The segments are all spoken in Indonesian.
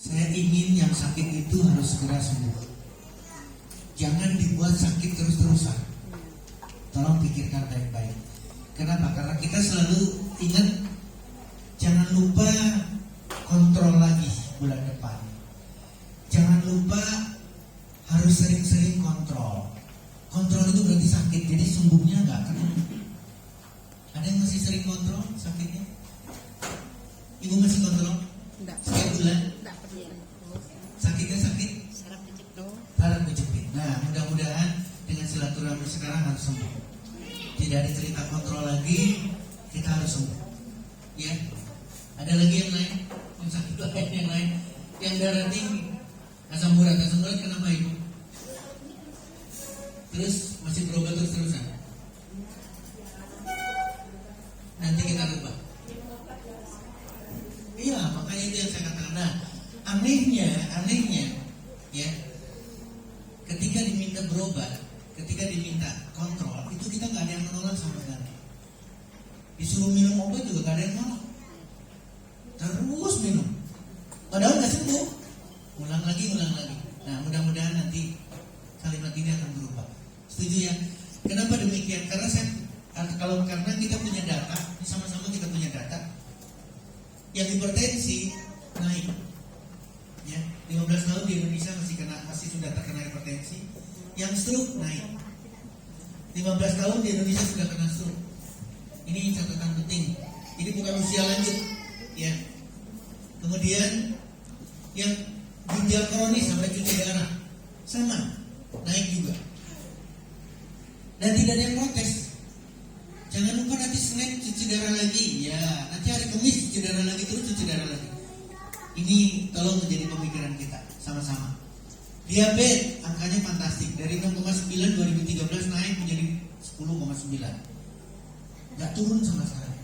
Saya ingin yang sakit itu harus segera sembuh. Jangan dibuat sakit terus-terusan. Tolong pikirkan baik-baik. Kenapa? Karena kita selalu ingat, jangan lupa kontrol lagi bulan depan. Jangan lupa harus sering-sering kontrol. Kontrol itu berarti sakit, jadi sembuhnya nggak akan. Ada yang masih sering kontrol sakitnya? Ibu masih kontrol? Enggak. Setiap bulan? Enggak pernah. Sakitnya sakit? Saraf kejepit. Saraf kejepit. Nah, mudah-mudahan dengan silaturahmi sekarang harus sembuh. Tidak ada cerita kontrol lagi, kita harus sembuh. Ya. Ada lagi yang lain? Yang sakit lain, yang lain? Yang darah tinggi, asam urat kenapa ibu? Terus masih berobat terus-terusan? Nanti kita lupa. Iya, makanya itu yang saya katakan. Nah, anehnya, ya, ketika diminta berobat, ketika diminta kontrol, itu kita nggak ada yang menolak sama sekali. Disuruh minum obat juga nggak ada yang menolak. Terus minum, padahal nggak sembuh. Ulang lagi. Nah, mudah-mudahan nanti kalimat ini akan berubah. Setuju ya? Kenapa demikian? Karena karena kita punya data, sama-sama kita punya data. Yang hipertensi naik, ya, 15 tahun di Indonesia masih sudah terkena hipertensi. Yang stroke naik, 15 tahun di Indonesia sudah kena stroke. Ini catatan penting. Ini bukan usia lanjut, ya. Kemudian yang ginjal kronis sampai cuci darah sama naik juga. Dan tidak ada yang protes. Jangan lupa nanti Senin cuci darah lagi, ya. Nanti hari Kamis cuci darah lagi, terus cuci darah lagi. Ini tolong menjadi pemikiran kita sama-sama. Diabetes angkanya fantastik, dari 6,9 2013 naik menjadi 10,9. Nggak turun sama sekali.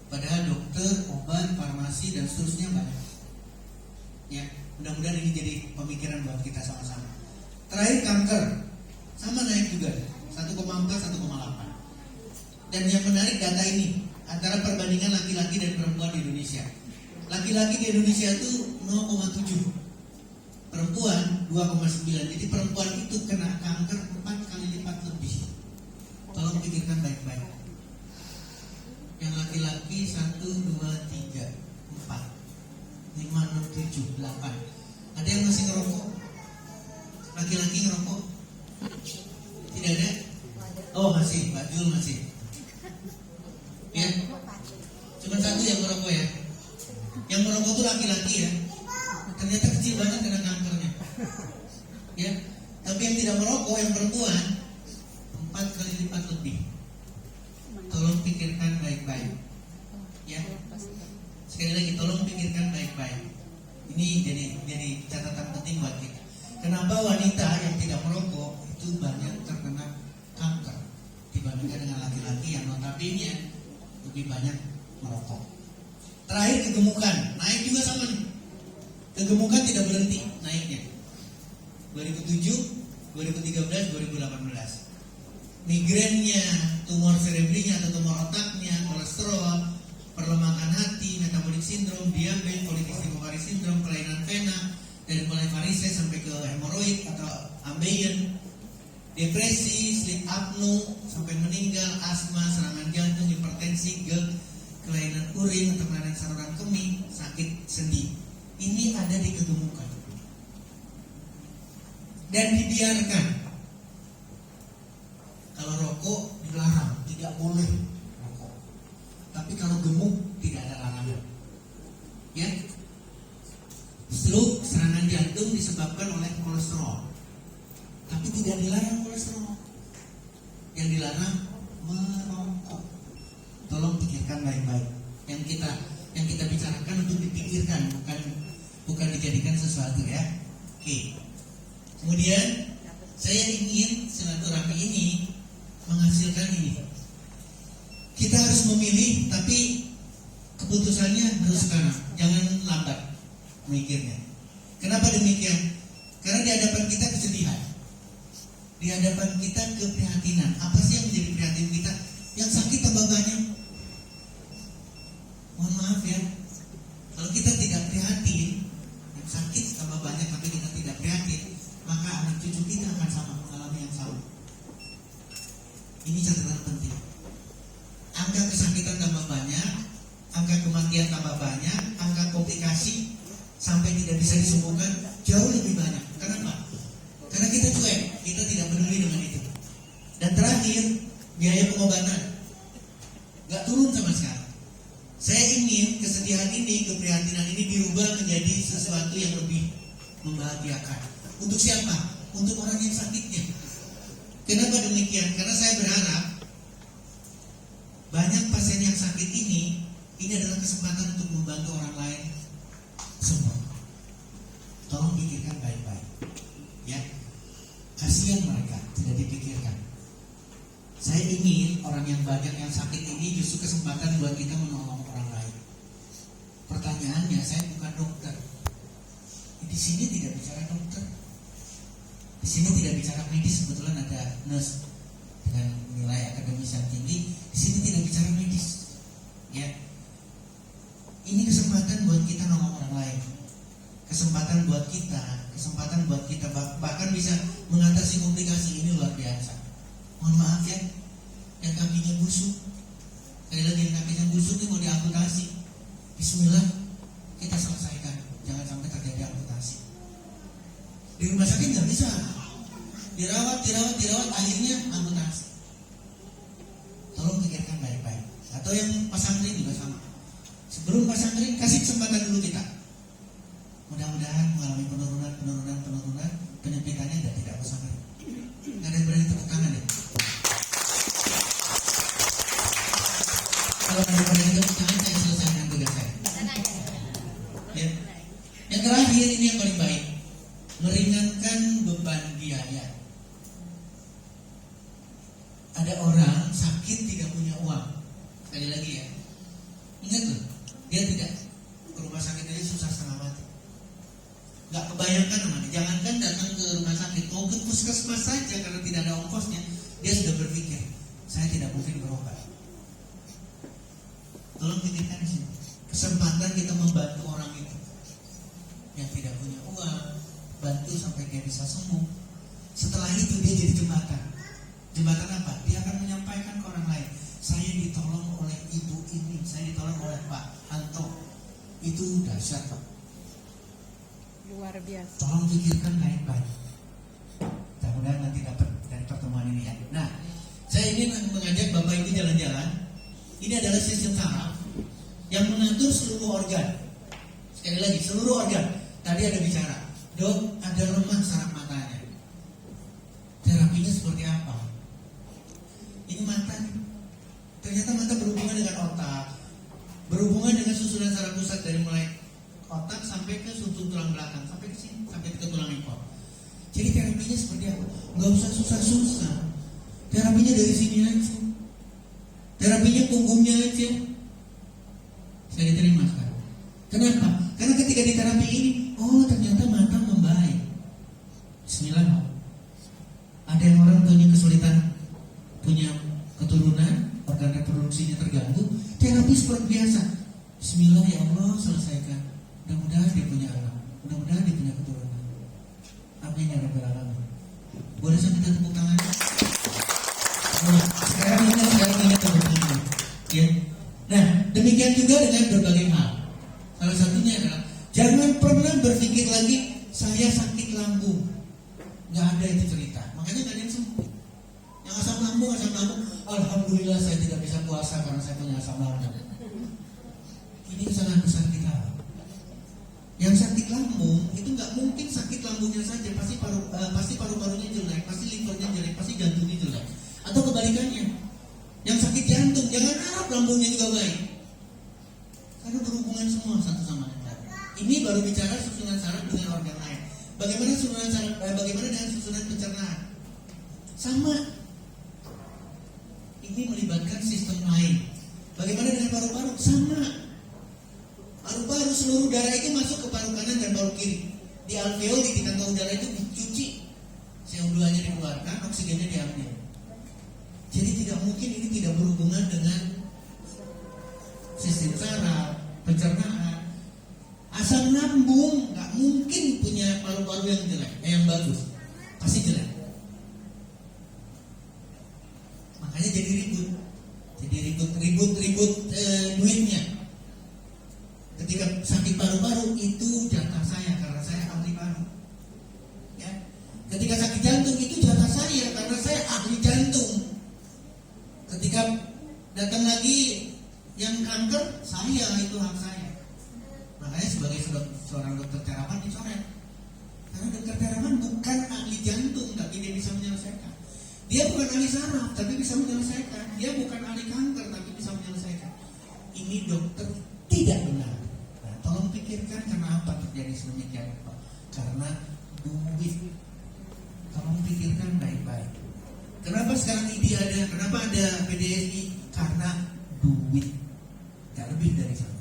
Padahal dokter, obat, farmasi dan seterusnya banyak. Ya, mudah-mudahan ini jadi pemikiran buat kita sama-sama. Terakhir kanker sama naik juga, 1,4 1,8. Dan yang menarik data ini antara perbandingan laki-laki dan perempuan di Indonesia. Laki-laki di Indonesia itu 0,7, perempuan 2,9. Jadi perempuan itu kena kanker 4 kali lipat lebih. Tolong pikirkan baik-baik. Yang laki-laki 1, 2, 3, 4, 5, 6, 7, 8. Ada yang masih ngerokok? Laki-laki ngerokok? Tidak ada? Oh masih, Mbak Jul masih. Ya, cuma satu yang merokok ya. Yang merokok itu laki-laki ya. Ternyata kecil banget kena kankernya. Ya, tapi yang tidak merokok, yang perempuan 4 kali lipat lebih. Tolong pikirkan baik-baik. Ya, sekali lagi tolong pikirkan baik-baik. Ini jadi catatan penting buat kita. Kenapa wanita yang tidak merokok itu banyak terkena kanker dibandingkan dengan laki-laki yang notabene lebih banyak merokok. Terakhir kegemukan, naik juga sama nih. Kegemukan tidak berhenti naiknya. 2007, 2013, 2018. Migrennya, tumor cerebrinya atau tumor otaknya, kolesterol, perlemakan hati, metabolic syndrome, diabetes, polikistik ovari syndrome, kelainan vena, dari mulai varises sampai ke hemoroid atau ambeien, depresi, sleep apnea sampai meninggal, asma, serangan jantung, hipertensi, GERD, kelainan urin atau kelainan saluran kemih, sakit sendi. Ini ada di kegemukan. Dan dibiarkan. Kalau rokok dilarang, tidak boleh rokok. Tapi kalau gemuk tidak ada larangan. Ya. Stroke, serangan jantung disebabkan oleh kolesterol. Tapi tidak dilarang kolesterol. Yang dilarang merokok. Tolong pikirkan baik-baik. Yang kita bicarakan untuk dipikirkan, bukan dijadikan sesuatu ya. Oke. Kemudian saya ingin silaturahmi ini menghasilkan ini. Kita harus memilih, tapi keputusannya harus sekarang. Jangan lambat mikirnya. Kenapa demikian? Karena di hadapan kita kesedihan. Di hadapan kita keprihatinan. Apa sih yang menjadi prihatin kita? Yang sakit tambah banyak. Mohon maaf ya. Kalau kita tidak prihatin, sampai tidak bisa disembuhkan jauh lebih banyak. Kenapa? Karena kita cuek, kita tidak peduli dengan itu. Dan terakhir, biaya pengobatan nggak turun sama sekali. Saya ingin kesedihan ini, keprihatinan ini dirubah menjadi sesuatu yang lebih membahagiakan. Untuk siapa? Untuk orang yang sakitnya. Kenapa demikian? Karena saya berharap banyak pasien yang sakit ini adalah kesempatan untuk membantu orang lain semua. Tolong pikirkan baik-baik, ya. Kasihan mereka, tidak dipikirkan. Saya ingin orang yang banyak yang sakit ini justru kesempatan buat kita menolong orang lain. Pertanyaannya, saya bukan dokter. Di sini tidak bicara dokter. Di sini tidak bicara medis. Kebetulan ada nurse dengan nilai akademis yang tinggi. Di sini tidak bicara medis, ya. Ini kesempatan buat kita nolong orang lain. Kesempatan buat kita bahkan bisa mengatasi komplikasi ini luar biasa. Mohon maaf ya, yang kakinya busuk. Sekali lagi, yang kakinya busuk ini mau diamputasi. Bismillah, kita selesaikan. Jangan sampai terjadi amputasi. Di rumah sakit nggak bisa. Dirawat, akhirnya amputasi. Tolong pikirkan baik-baik. Atau yang pasangkring juga sama. Sebelum pasangkring, kasih kesempatan dulu kita. Mudah-mudahan mengalami penurunan, penyempitannya dan tidak pasangkring. Nggak ada yang berani tepuk tangan ya. Kalau ada yang berani tepuk tangan, saya selesaikan tugas saya. Ya. Yang terakhir ini yang paling baik, meringankan beban biaya. Ada orang sakit tidak punya uang. Sekali lagi ya, ingat loh, dia tidak ke rumah sakit aja susah setengah mati. Gak kebayangkan namanya. Jangankan datang ke rumah sakit, mau ke puskesmas saja karena tidak ada ongkosnya, dia sudah berpikir, saya tidak mungkin berobat. Tolong pikirkan di sini. Kesempatan kita membantu orang itu yang tidak punya uang, bantu sampai dia bisa sembuh. Setelah itu dia jadi jembatan. Jembatan apa? Dia akan menyampaikan ke orang lain, saya ditolong oleh ibu ini, saya ditolong oleh Pak Anto. Itu dahsyat, Pak. Luar biasa. Tolong pikirkan baik-baik. Mudah-mudahan nanti dapat dari pertemuan ini ya. Nah, saya ingin mengajak Bapak Ibu jalan-jalan. Ini adalah sistem saraf yang mengatur seluruh organ. Sekali lagi, seluruh organ. Tadi ada bicara, dok, ada lemah saraf matanya. Terapinya seperti apa? Ini mata. Ternyata mata berhubungan dengan otak, berhubungan dengan susunan saraf pusat dari mulai otak sampai ke sumsum tulang belakang, sampai ke sini, sampai ke tulang ekor. Jadi terapinya seperti apa? Nggak usah susah-susah. Terapinya dari sini aja. Terapinya punggungnya aja. Saya diterima sekarang. Kenapa? Karena ketika di terapi ini, oh ternyata mata membaik. Bismillah. Ada yang orang punya kesulitan, punya keturunan, organ reproduksinya terganggu, terapi seperti biasa. Bismillah ya Allah, selesaikan. Mudah-mudahan dia punya anak, mudah-mudahan dia punya keturunan. Amin ya rabbal alamin. Boleh saya minta tepuk tangan? Nah, sekarang ini tepuk tangan. Ya. Nah, demikian juga dengan berbagai hal. Salah satunya adalah jangan pernah berpikir lagi saya sakit lambung. Nggak ada itu cerita. Makanya nggak ada yang sembuh. Yang asam lambung, alhamdulillah saya tidak bisa puasa karena saya punya asam lambung. Ini kesalahan besar kita. Yang sakit lambung itu nggak mungkin sakit lambungnya saja, pasti paru-parunya jelek, pasti livernya jelek, pasti jantungnya jelek. Atau kebalikannya, yang sakit jantung jangan harap lambungnya juga baik, karena berhubungan semua satu sama lain. Ini baru bicara susunan saraf dengan organ lain. Bagaimana susunan saraf? Bagaimana dengan susunan pencernaan? Sama. Ini melibatkan sistem lain. Bagaimana dengan paru-paru? Sama. Paru-paru, seluruh darah itu masuk ke paru kanan dan paru kiri. Di alveoli, di kantong udara itu dicuci, CO2-nya dikeluarkan, oksigennya diambil. Jadi tidak mungkin ini tidak berhubungan dengan sistem saraf, pencernaan. Asam lambung nggak mungkin punya paru-paru yang jelek, yang bagus, pasti jelek. Makanya jadi ribut duitnya. Ketika sakit paru-paru itu jatah Dia bukan ahli saraf, tapi bisa menyelesaikan. Dia bukan ahli kanker, tapi bisa menyelesaikan. Ini dokter tidak benar. Nah, tolong pikirkan kenapa terjadi sedemikian. Karena duit. Tolong pikirkan baik-baik. Kenapa sekarang ID ada? Kenapa ada PDSI? Karena duit. Gak lebih dari sana.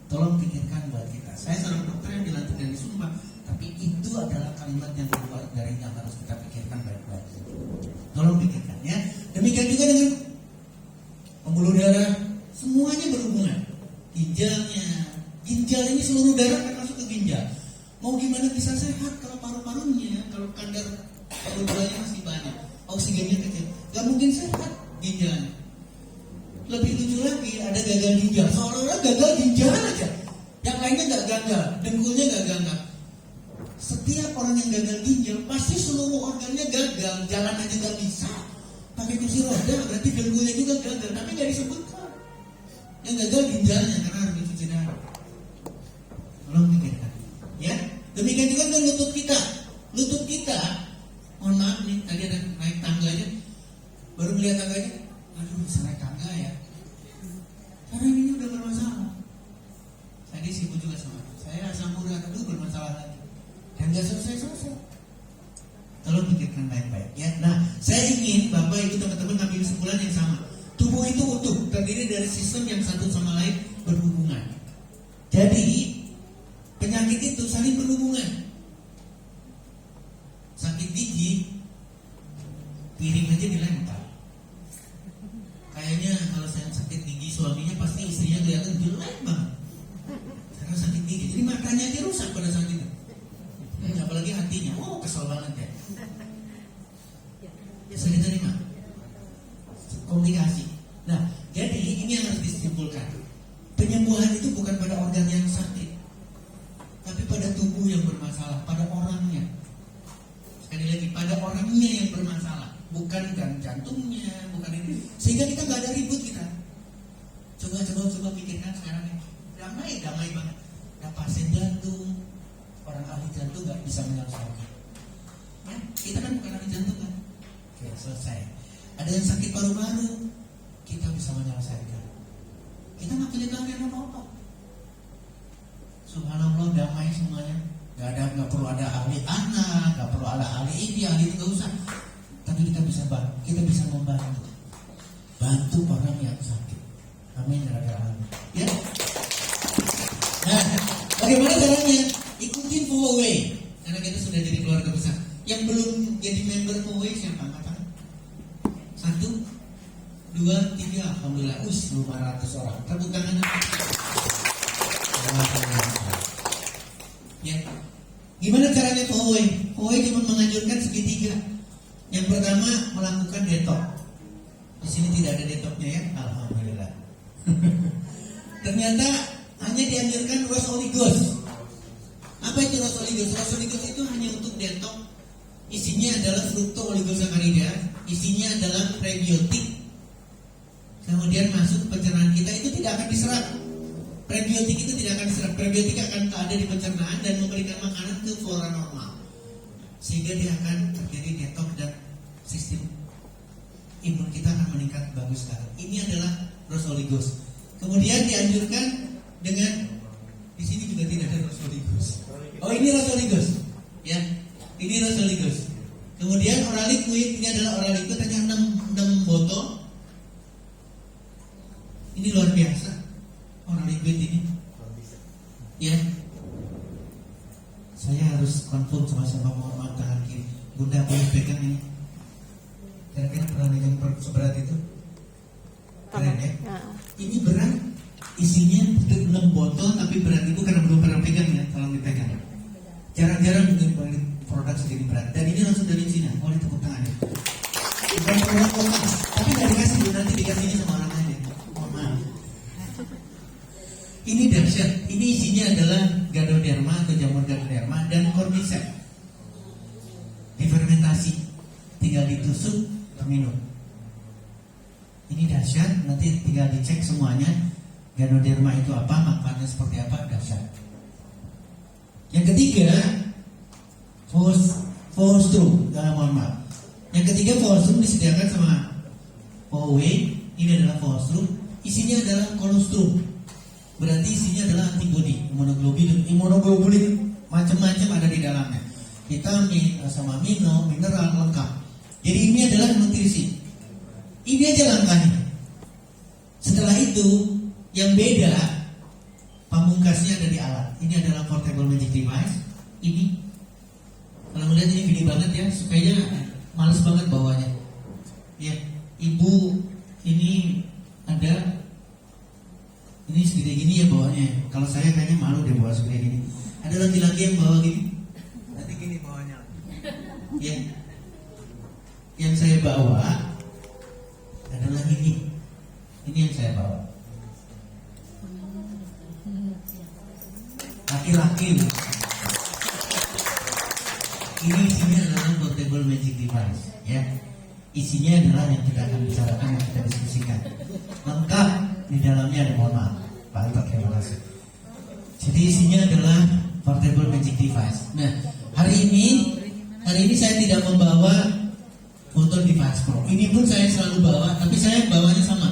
Tolong pikirkan buat kita. Saya seorang dokter yang dilantik dari Sumba, tapi itu adalah kalimat yang keluar dari yang harus kita pikirkan baik-baik. Tolong pikirkan ya. Demikian juga dengan pembuluh darah, semuanya berhubungan. Ginjal ini seluruh darah akan masuk ke ginjal. Mau gimana bisa sehat kalau paru-parunya, kalau kadar pembuluhnya masih banyak, oksigennya kecil, gak mungkin sehat ginjalnya. Lebih lucu lagi, ada gagal ginjal. Seolah-olah gagal ginjal aja. Yang lainnya gak gagal, dengkulnya gak gagal. Setiap orang yang gagal ginjal, pasti seluruh organnya gagal. Jalan aja gak bisa. Pakai kursi roda, berarti dengkulnya juga gagal. Tapi gak disebutkan. Yang gagal ginjalnya, karena harus dicuci darah. Tolong pikirkan. Ya, demikian juga dengan lutut kita. Lutut kita, mohon maaf nih, tadi ada naik tangganya, baru melihat tangganya, aduh bisa naik tangga ya. Karena ini udah bermasalah. Tadi sibuk juga sama saya asam urat, aduh bermasalah lagi. Dan gak selesai-selesai. Tolong pikirkan baik-baik ya. Nah, saya ingin Bapak Ibu teman-teman ngambil kesimpulan yang sama. Tubuh itu utuh, terdiri dari sistem yang satu sama lain berhubungan. Jadi penyakit itu saling berhubungan. Sakit gigi, piring aja dilempar. Kayaknya kalau saya sakit gigi, suaminya pasti istrinya kelihatan jelek banget karena sakit gigi. Jadi matanya aja rusak pada saat itu. Apalagi hatinya, oh kesel banget ya. Bisa diterima. Komplikasi. Nah, jadi ini yang harus disimpulkan. Penyembuhan itu bukan pada organ yang sakit, tapi pada tubuh yang bermasalah, pada orangnya. Sekali lagi, pada orangnya yang bermasalah, bukan jantungnya, bukan ini. Sehingga kita nggak ada ribut kita. Coba pikirkan sekarang ini, damai banget. Ada pasien jantung, orang ahli jantung nggak bisa menyelesaikan. Ya, kita kan bukan ahli jantung kan? Oke, selesai. Ada yang sakit paru-paru, kita bisa menyelesaikan. Kita nggak pilih kalian apa-apa. Subhanallah, damai semuanya. Gak perlu ada ahli anak, gak perlu ada ahli ini, ahli itu gak usah. Tapi kita bisa bantu, kita bisa bantu orang yang sakit. Amin ya rabbal alamin. Ya. Nah, bagaimana caranya? Ikutin FOWA. Karena kita sudah jadi keluarga besar. Yang belum jadi member FOWA siapa? Angkat tangan. 1, 2, 3, alhamdulillah. 500 orang. Tepuk tangan. Ya. Gimana caranya FOWA? FOWA cuma menganjurkan segitiga. Yang pertama melakukan detox. Di sini tidak ada detoxnya ya, alhamdulillah. Ternyata hanya dianjurkan rosoligos. Apa itu rosoligos? Rosoligos itu hanya untuk detox. Isinya adalah fructooligosaccharides, isinya adalah prebiotik. Kemudian masuk ke pencernaan kita, itu tidak akan diserap. Prebiotik itu tidak akan diserap. Prebiotik akan ada di pencernaan dan memberikan makanan ke flora normal, sehingga dia akan terjadi detox dan sistem imun kita akan meningkat bagus sekali. Ini adalah rosoligos. Kemudian dianjurkan dengan, di sini juga tidak ada rosoligos. Oh, ini rosoligos, ya. Ini rosoligos. Kemudian oral liquid, ini adalah oral liquid hanya 6 botol. Ini luar biasa. Oral liquid ini, ya. Saya harus confirm sama mohon maaf tangan kiri. Bunda boleh pegang ini? Kira-kira pernah pegang seberat itu? Keren ya? Ini berat, isinya 6 botol, tapi berat ibu karena belum pernah pegang ya, tolong dipegang. Jarang-jarang mungkin produk segini berat. Dan ini langsung dari Cina, boleh tepuk tangan ya. Bukan produk lokal, tapi nggak dikasih, nanti dikasihnya sama orang lain ya. Mohon maaf. Ini dahsyat. Ini isinya adalah ganoderma atau jamur ganoderma dan cordyceps. Difermentasi, tinggal ditusuk, minum. Ini dahsyat. Nanti tinggal dicek semuanya. Ganoderma itu apa, manfaatnya seperti apa, dahsyat. Yang ketiga, mohon maaf. Yang Yang ketiga, washroom disediakan sama OW. Ini adalah washroom. Isinya adalah kolostrum. Berarti isinya adalah antibodi, imunoglobulin macam-macam ada di dalamnya. Vitamin, asam amino, mineral lengkap. Jadi ini adalah nutrisi. Ini aja langkahnya. Setelah itu, yang beda pamungkasnya ada di alat. Ini adalah portable magic device. Ini, kalau melihat ini gede banget ya, supaya males banget bawanya. Ya, ibu ini ada. Ini segede gini ya bawahnya. Kalau saya kayaknya malu deh bawa segede gini. Ada laki-laki yang bawa gini. Nanti gini bawahnya. Ya. Yang saya bawa adalah ini. Ini yang saya bawa. Laki-laki. Ini isinya adalah portable magic device. Ya. Isinya adalah yang kita akan bicarakan, yang kita diskusikan. Lengkap. Di dalamnya ada, mohon maaf, Pak Alta, terima kasih. Jadi isinya adalah portable magic device. Nah, hari ini saya tidak membawa Photon Device Pro. Ini pun saya selalu bawa, tapi saya bawanya sama.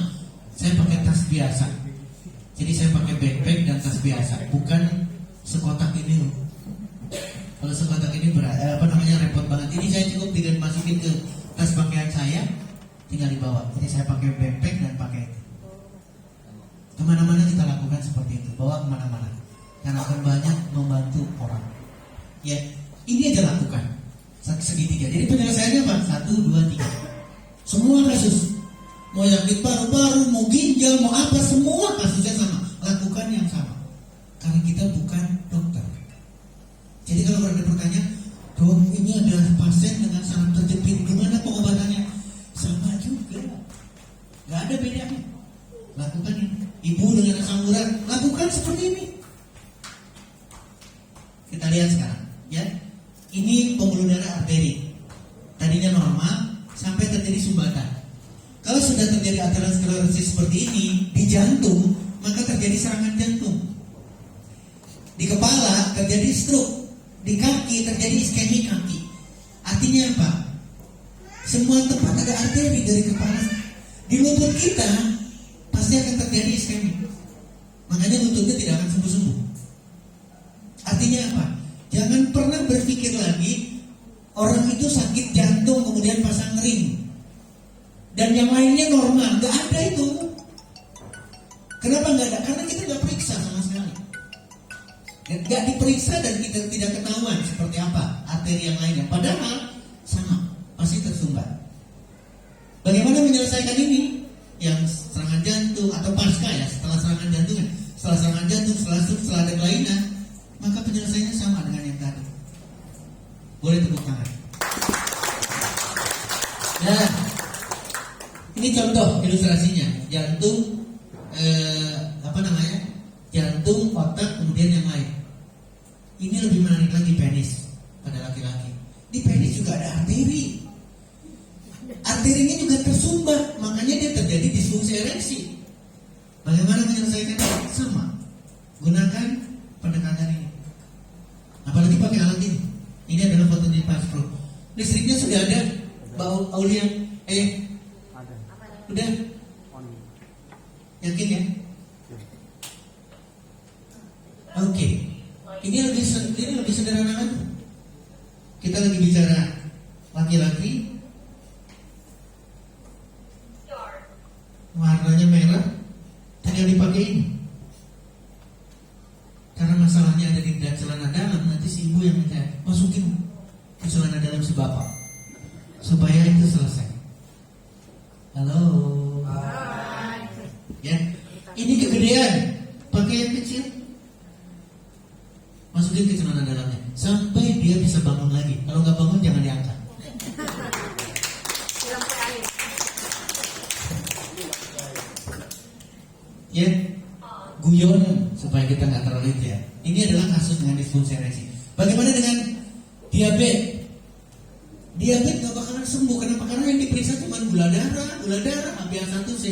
Saya pakai tas biasa. Jadi saya pakai backpack dan tas biasa, bukan sekotak ini loh. Kalau sekotak ini repot banget. Ini saya cukup tinggal masukin ke tas pakaian saya, tinggal dibawa. Jadi saya pakai backpack dan pakai itu. Kemana-mana kita lakukan seperti itu, bawa kemana-mana, karena akan banyak membantu orang. Ya, ini aja lakukan segitiga. Jadi penyelesaiannya apa? 1, 2, 3. Semua kasus, mau yakit paru-paru, mau ginjal, mau apa, semua kasusnya sama. Lakukan yang sama, karena kita bukan dokter. Jadi kalau ada pertanyaan, dok ini ada pasien dengan saraf terjepit, gimana pengobatannya? Sama juga, nggak ada bedanya. Lakukan ini. Ibu dengan asam urat, lakukan seperti ini. Kita lihat sekarang, ya. Ini pembuluh darah arteri. Tadinya normal sampai terjadi sumbatan. Kalau sudah terjadi aterosklerosis seperti ini di jantung, maka terjadi serangan jantung. Di kepala terjadi stroke, di kaki terjadi iskemi kaki. Artinya apa? Semua tempat ada arteri dari kepala. Di lutut kita pasti akan terjadi iskemi. Makanya lututnya tidak akan sembuh-sembuh. Artinya apa? Jangan pernah berpikir lagi orang itu sakit jantung kemudian pasang ring dan yang lainnya normal. Gak ada itu. Kenapa gak ada? Karena kita gak periksa sama sekali. Gak diperiksa dan kita tidak ketahuan seperti apa arteri yang lainnya. Padahal sama, pasti tersumbat. Bagaimana menyelesaikan ini? Yang serangan jantung atau pasca ya, setelah serangan jantung, setelah ada kelainan, maka penyelesaiannya sama dengan yang tadi. Boleh tepuk tangan. Nah, ini contoh ilustrasinya. Jantung, jantung, otak, kemudian yang lain. Ini lebih menarik lagi penis pada laki-laki. Di penis juga ada arteri. Arterinya juga tersumbat, makanya dia terjadi disfungsi ereksi. Bagaimana menyelesaikannya? Sama, gunakan pendekatan ini. Apalagi pakai alat ini. Ini adalah Photon Device Pro. Listriknya sudah ada, Mbak Aulia. Ada. Udah? Yakin ya? Oke. Ini lebih sederhana kan? Kita lagi bicara laki-laki. Warnanya merah, tinggal dipakai ini. Karena masalahnya ada di celana dalam, nanti si ibu yang minta masukin ke celana dalam si bapak supaya itu selesai. Halo. Hai. Ya, ini kegedean, pakai yang kecil, masukin ke celana dalamnya sampai dia bisa bangun lagi. Kalau nggak bangun jangan diangkat. Ya, guyon supaya kita nggak terlalu itu ya. Ini adalah kasus dengan disfungsi ereksi. Bagaimana dengan diabetes? Diabetes nggak bakalan sembuh. Kenapa? Karena yang diperiksa cuma gula darah HbA1c.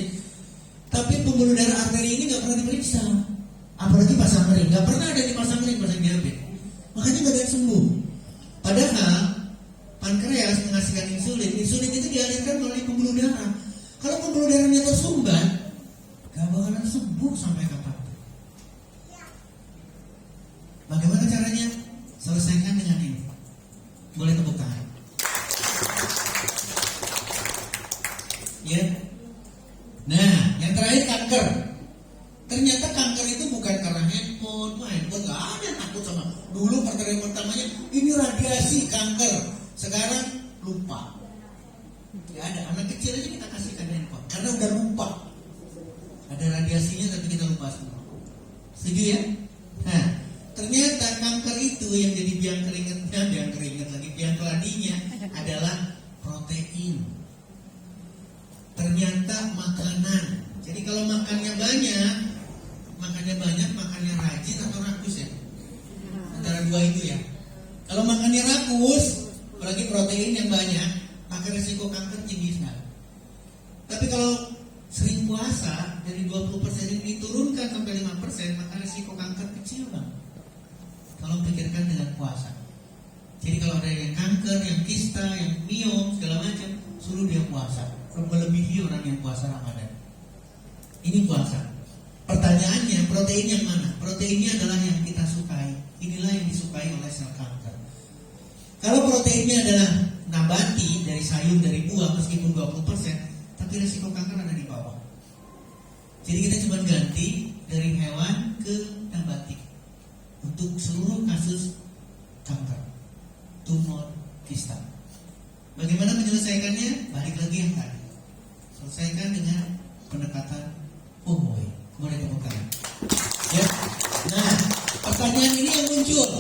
Tapi pembuluh darah arteri ini nggak pernah diperiksa. Apalagi pasang ring, nggak pernah ada dipasang ring pasang diabetes. Makanya nggak ada yang sembuh. Padahal pankreas menghasilkan menghasilkan insulin. Insulin itu dialirkan melalui pembuluh darah. Kalau pembuluh darahnya tersumbat, gak bakalan sembuh sampai kapan. Bagaimana caranya? Selesaikan dengan ini. Boleh tepuk tangan. Ya. Nah, yang terakhir kanker. Ternyata kanker itu bukan karena handphone gak ada yang takut sama. Dulu pertamanya ini radiasi kanker. Sekarang lupa. Ya ada anak kecil aja kita kasihkan handphone karena udah lupa. Ada radiasinya tapi kita lupa semua. Setuju ya? Nah, ternyata kanker itu yang jadi biang keladinya adalah protein. Ternyata makanan. Jadi kalau makannya banyak, makannya rajin atau rakus ya? Antara dua itu ya. Kalau makannya rakus, apalagi protein yang banyak, maka risiko kanker tinggi sekali. Tapi kalau sering puasa dari 20% ini diturunkan sampai 5%, maka risiko kanker kecil bang. Kalau pikirkan dengan puasa. Jadi kalau ada yang kanker, yang kista, yang miom, segala macam, suruh dia puasa. Melebihi orang yang puasa Ramadan. Ini puasa. Pertanyaannya, protein yang mana? Proteinnya adalah yang kita sukai. Inilah yang disukai oleh sel kanker. Kalau proteinnya adalah nabati, dari sayur, dari buah, meskipun 20%, tapi risiko kanker ada di bawah. Jadi kita cuma ganti dari hewan ke nabati untuk seluruh kasus kanker, tumor, kista. Bagaimana menyelesaikannya? Balik lagi yang tadi. Selesaikan dengan pendekatan umum. Boleh tepuk tangan. Ya. Nah, pertanyaan ini yang muncul.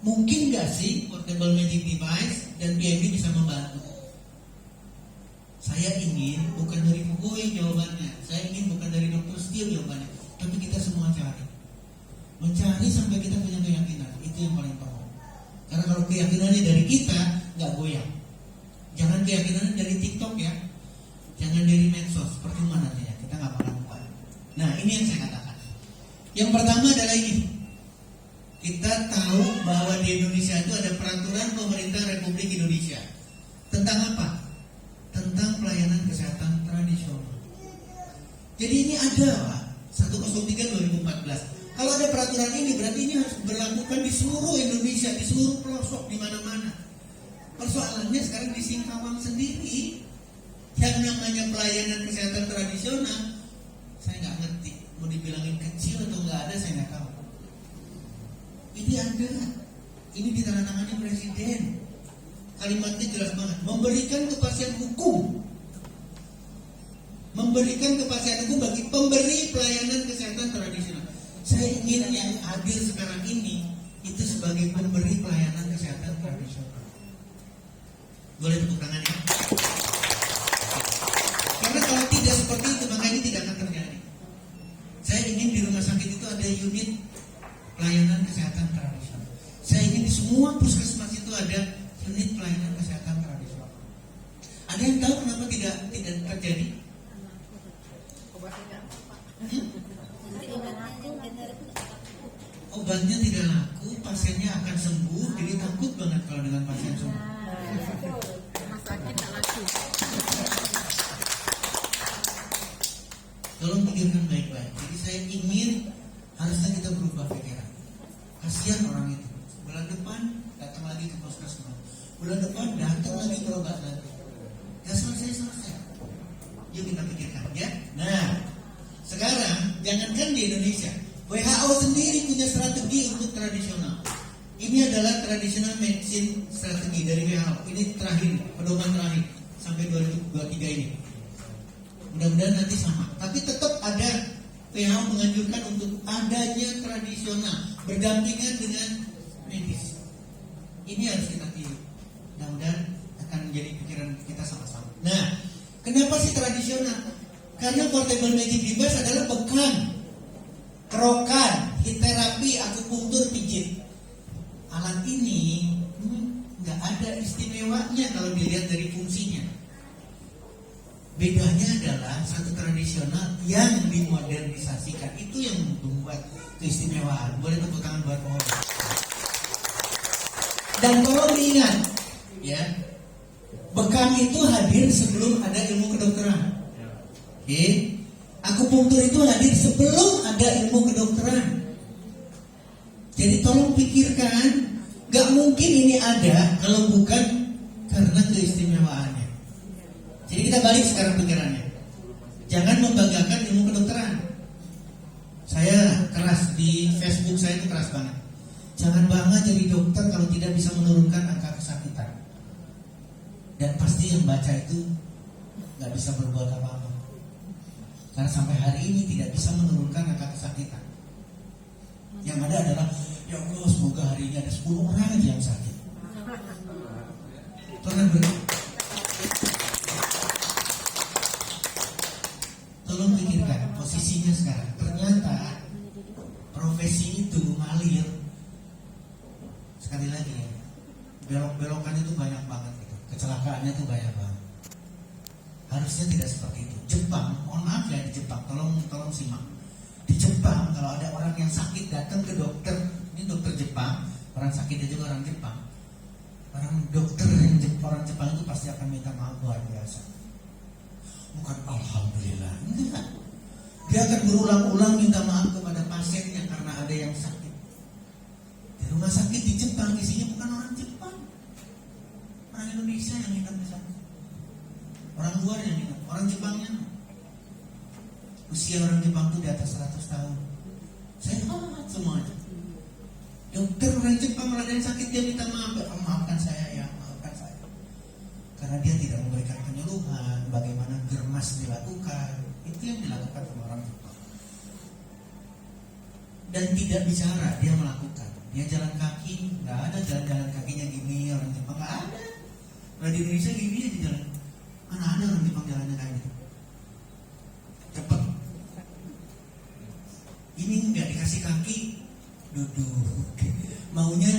Mungkin nggak sih portable magic device dan PMD bisa membantu? Saya ingin bukan dari Fukui jawabannya. Saya ingin bukan dari Dr. Steele jawabannya. Tapi kita semua cari. Mencari sampai kita punya keyakinan. Itu yang paling penting. Karena kalau keyakinannya dari kita, nggak goyang. Jangan keyakinannya dari TikTok ya. Jangan dari medsos. Percuma nantinya. Kita nggak bakal kuat. Nah, ini yang saya katakan. Yang pertama adalah ini. Kita tahu bahwa di Indonesia itu ada peraturan pemerintah Republik Indonesia. Tentang apa? Tentang pelayanan kesehatan tradisional. Jadi ini ada Pak, 103/2014. Kalau ada peraturan ini berarti ini harus berlakukan di seluruh Indonesia, di seluruh pelosok, di mana-mana. Persoalannya sekarang di Singkawang sendiri yang namanya pelayanan kesehatan tradisional, saya nggak ngerti. Mau dibilangin kecil atau nggak ada, saya nggak tahu. Ini ada, ini ditandatangani Presiden. Kalimatnya jelas banget, memberikan kepastian hukum. Memberikan kepastian hukum bagi pemberi pelayanan kesehatan tradisional. Saya ingin yang hadir sekarang ini itu sebagai pemberi pelayanan kesehatan tradisional. Boleh tepuk tangan ya? Karena kalau tidak seperti itu, maka ini tidak akan terjadi. Saya ingin di rumah sakit itu ada unit pelayanan kesehatan tradisional. Saya ingin di semua puskesmas itu ada unit pelayanan kesehatan tradisional. Ada yang tahu kenapa tidak terjadi? Obatnya tidak laku, pasiennya akan sembuh. Jadi takut banget kalau dengan pasien sembuh. Rumah sakit tak laku. Tolong pikirkan baik-baik. Jadi saya ingin harusnya kita berubah pikiran. Kasihan orang itu. Bulan depan datang lagi ke puskesmas. Bulan depan datang lagi berobat lagi. Gak selesai. Yuk kita pikirkan ya. Nah, sekarang jangankan di Indonesia, WHO sendiri punya strategi untuk tradisional. Ini adalah traditional medicine strategi dari WHO. Ini terakhir, pedoman terakhir sampai 2023 ini. Mudah-mudahan nanti sama. Tapi tetap ada WHO menganjurkan untuk adanya tradisional berdampingan dengan medis. Ini harus kita pilih. Mudah-mudahan akan menjadi pikiran kita sama-sama. Nah, kenapa sih tradisional? Karena portable magic device adalah bekam, kerokan, heat terapi, akupunktur, pijit. Alat ini nggak ada istimewanya kalau dilihat dari fungsinya. Bedanya adalah satu tradisional yang dimodernisasikan. Itu yang membuat keistimewaan. Boleh tepuk tangan buat pohon. Dan tolong diingat, ya, Bekam itu hadir sebelum ada ilmu kedokteran. Oke. Akupunktur itu hadir sebelum ada ilmu kedokteran. Jadi tolong pikirkan, gak mungkin ini ada kalau bukan karena keistimewaannya. Jadi kita balik sekarang pikirannya. Jangan membanggakan ilmu kedokteran. Saya keras di Facebook, saya itu keras banget. Jangan bangga jadi dokter kalau tidak bisa menurunkan angka kesakitan. Dan pasti yang baca itu gak bisa berbuat apa-apa. Karena sampai hari ini tidak bisa menurunkan angka kesakitan. Yang ada adalah, ya Allah semoga hari ini ada 10 orang aja yang sakit. Pernah tolong pikirkan posisinya sekarang. Ternyata profesi itu ngalir. Sekali lagi ya, belok-belokan itu banyak banget gitu. Kecelakaannya itu banyak banget. Harusnya tidak seperti itu. Jepang, mohon maaf ya di Jepang, tolong simak. Di Jepang kalau ada orang yang sakit datang ke dokter, ini dokter Jepang, orang sakitnya juga orang Jepang. Orang dokter orang Jepang itu pasti akan minta maaf luar biasa. Bukan alhamdulillah, enggak. Dia akan berulang-ulang minta maaf kepada pasiennya karena ada yang sakit. Di rumah sakit di Jepang isinya bukan orang Jepang, orang Indonesia yang hidup di sana. Orang luar yang hidup, orang Jepangnya. Usia orang Jepang itu di atas 100 tahun. Sehat semuanya. Dokter orang Jepang kalau ada yang sakit dia minta maaf, maafkan saya ya, maafkan saya. Karena dia tidak memberikan penyuluhan bagaimana germas dilakukan. Itu yang dilakukan sama orang Jepang. Dan tidak bicara, dia melakukan. Dia jalan kaki, nggak ada jalan-jalan kakinya gini orang Jepang, nggak ada. Kalau di Indonesia gini aja jalan. Mana ada orang Jepang jalannya kayak gitu. Cepat. Ini nggak dikasih kaki, duduk. Maunya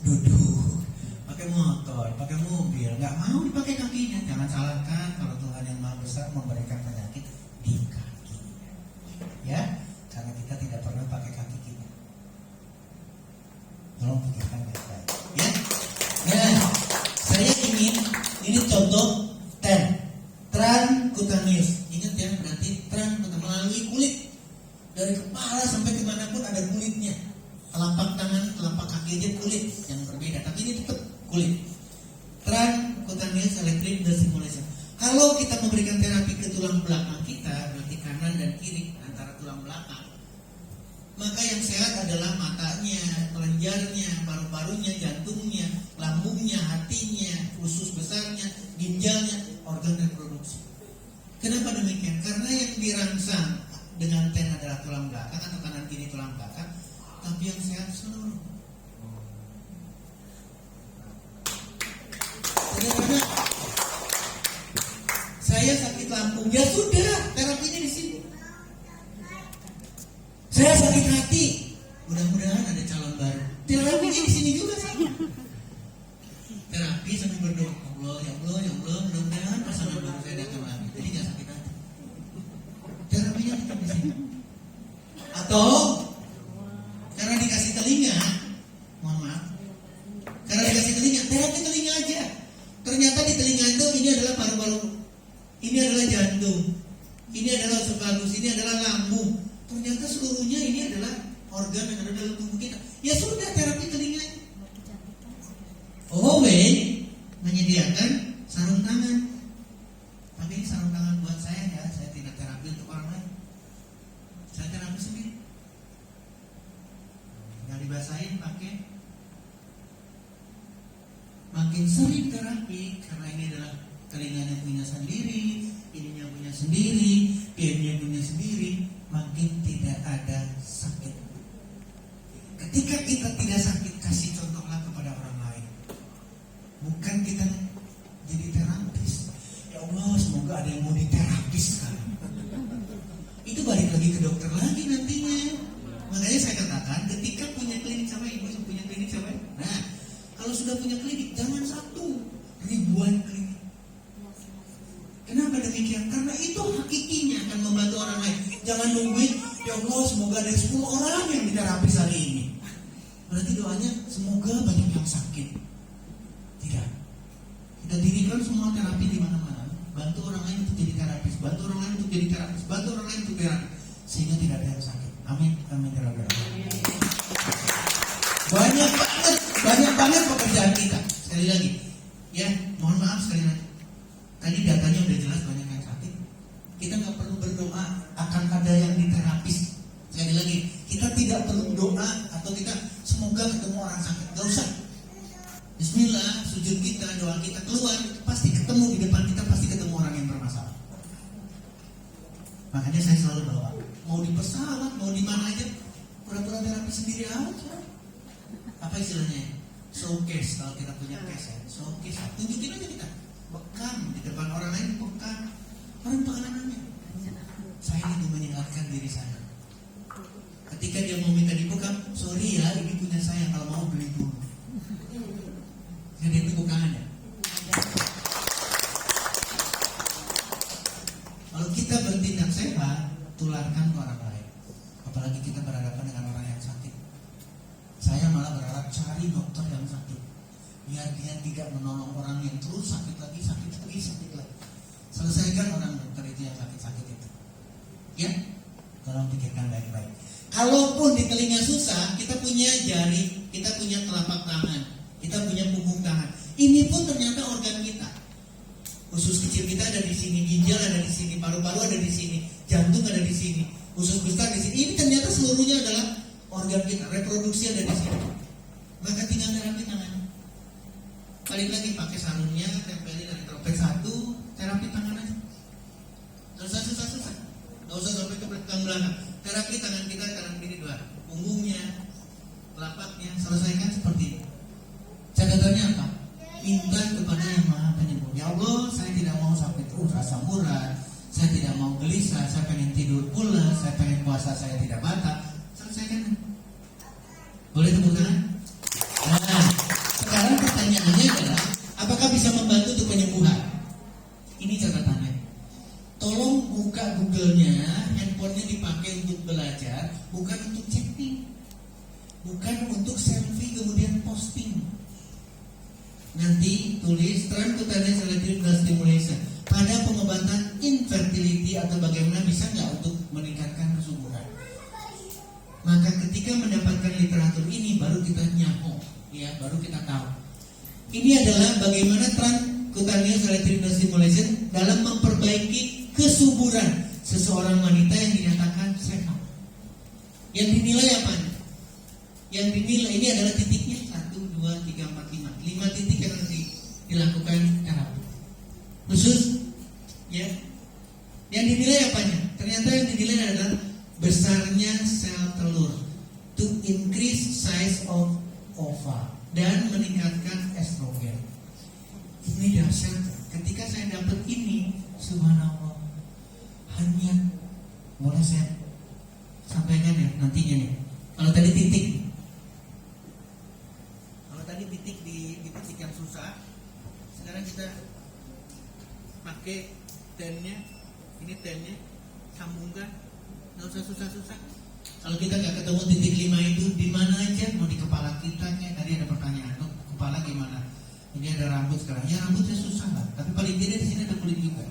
duduk. Pakai motor, pakai mobil, nggak mau dipakai kakinya. Jangan salahkan kalau Tuhan yang Maha Besar memberikan penyakit di kakinya. Ya, karena kita tidak pernah pakai kaki kita. Tolong pikirkan baik-baik. Ya, nah, saya ingin ini contoh transcutaneous. Ingat ya, berarti melalui kulit. Dari kepala sampai kemanapun ada kulitnya. Telapak tangan, telapak kaki aja kulit yang berbeda, tapi ini tetap kulit. Transcutaneous electric stimulation. Kalau kita memberikan terapi ke tulang belakang kita, berarti kanan dan kiri antara tulang belakang, maka yang sehat adalah matanya, kelenjarnya, paru-parunya, jantungnya, lambungnya, hatinya, usus besarnya, ginjalnya, organ reproduksi. Kenapa demikian? Karena yang dirangsang dengan ten adalah tulang belakang atau kanan kiri tulang belakang, tapi yang sehat seluruh. Sederhana. Saya sakit lambung, ya sudah, terapinya di sini. Saya sakit hati, mudah-mudahan ada calon baru. Terapinya di sini juga sama. Terapi sambil berdoa, ya Allah, mudah-mudahan pasangan baru saya datang lagi, jadi nggak sakit hati. Terapinya tetap di sini. Atau karena dikasih telinga, mohon maaf, karena dikasih telinga, terapi telinga aja. Ternyata di telinga itu ini adalah paru-paru, ini adalah jantung, ini adalah esophagus, ini adalah lambung. Ternyata seluruhnya ini adalah organ yang ada dalam tubuh kita. Ya sudah, terapi telinga. Owen menyediakan sarung tangan. Tapi ini sarung tangan buat saya ya, saya tidak terapi untuk orang lain. Saya terapi sendiri. Tinggal dibasahin pakai. Makin sering terapi, karena ini adalah telinganya punya sendiri, ininya punya sendiri, PM-nya punya sendiri, makin tidak ada sakit. Ketika kita tidak sakit, kasih contohlah kepada orang lain. Bukan kita jadi terapis. Ya Allah, semoga ada yang mau diterapis sekarang. Itu balik lagi ke dokter lagi nantinya. Makanya saya katakan, ketika punya klinik sama ibu, punya klinik sama ibu. Nah, kalau sudah punya klinik, jangan satu, ribuan klinik. Kenapa demikian? Karena itu hakikinya akan membantu orang lain. Jangan nungguin, ya Allah semoga ada 10 orang yang diterapis hari ini. Berarti doanya semoga banyak yang sakit. Tidak. Kita Kedirikan semua terapi di mana-mana. Bantu orang lain untuk jadi terapis, bantu orang lain untuk jadi terapis, bantu orang lain untuk terapis, sehingga tidak ada yang sakit. Amin, amin, amin. Banyak banget pekerjaan kita. Sekali lagi, ya, mohon maaf sekali lagi. Tadi datanya udah jelas banyak yang sakit. Kita nggak perlu berdoa akan ada yang diterapis. Sekali lagi, kita tidak perlu doa atau kita semoga ketemu orang sakit. Gak usah. Bismillah, sujud kita, doa kita keluar, pasti ketemu di depan kita, pasti ketemu orang yang bermasalah. Makanya saya selalu bawa, mau di pesawat, mau di mana aja, pura-pura terapi sendiri aja. Apa istilahnya? Showcase, kalau kita punya case ya, showcase. Tunjukin aja kita, bekam di depan orang lain, bekam. Orang pengalamannya. Saya ini menyehatkan diri saya. Ketika dia mau minta dibekam, sorry ya, ini punya saya, kalau mau beli dulu. Jadi itu bukannya. Kalau kita bertindak sehat, tularkan ke orang lain. Apalagi kita berhadapan dengan orang yang sakit. Saya malah berharap cari dokter yang sakit, biar dia tidak menolong orang yang terus sakit lagi. Selesaikan orang dokter itu yang sakit itu. Ya, tolong pikirkan baik-baik. Kalaupun di telinga susah, kita punya jari, kita punya telapak tangan, kita punya punggung tangan. Ini pun ternyata organ kita. Usus kecil kita ada di sini, ginjal ada di sini, paru-paru ada di sini, jantung ada di sini, usus besar di sini. Ini ternyata seluruhnya adalah organ kita. Reproduksi ada di sini. Maka tinggal terapi tangan. Balik lagi pakai sarungnya, tempelin dari trompet satu, terapi tangan aja. Gak usah susah-susah. Gak usah sampai ke belakang. Terapi tangan kita, tangan kiri dua, punggungnya, telapaknya, selesaikan seperti ini. Catatannya apa? Minta kepada yang Maha Penyembuh. Ya Allah, saya tidak mau sampai terus asam urat, saya tidak mau gelisah, saya pengen tidur pulas, saya pengen puasa, saya tidak batal. Selesaikan. Boleh tepuk tangan? Nah, sekarang pertanyaannya adalah, apakah bisa membantu untuk penyembuhan? Ini catatannya. Tolong buka Google-nya, handphonenya dipakai untuk belajar, bukan untuk chatting, bukan untuk selfie kemudian posting. Nanti tulis transcutaneous electric blood stimulation pada pengobatan infertility atau bagaimana bisa nggak untuk meningkatkan kesuburan. Maka ketika mendapatkan literatur ini baru kita nyaho, ya, baru kita tahu. Ini adalah bagaimana transcutaneous electric blood stimulation dalam memperbaiki kesuburan seseorang wanita yang dinyatakan sehat. Yang dinilai apa? Yang dinilai ini adalah titiknya 1, 2, 3, 4, 5. 5 titik yang harus dilakukan terapi khusus, ya. Yang dinilai apanya? Ternyata yang dinilai adalah besarnya sel telur, to increase size of ova, dan meningkatkan estrogen. Ini dahsyat. Ketika saya dapat ini, subhanallah, hanya boleh saya sampaikan ya nantinya nih. Kalau tadi titik di titik yang susah, sekarang kita pakai tennya. Ini tennya, sambungkan, nggak usah susah-susah. Kalau kita nggak ketemu titik 5 itu, di mana aja, mau di kepala kita nya. Tadi ada pertanyaan, tuh kepala gimana? Ini ada rambut sekarang, ya rambutnya susah lah, tapi paling tidak di sini ada kulit juga.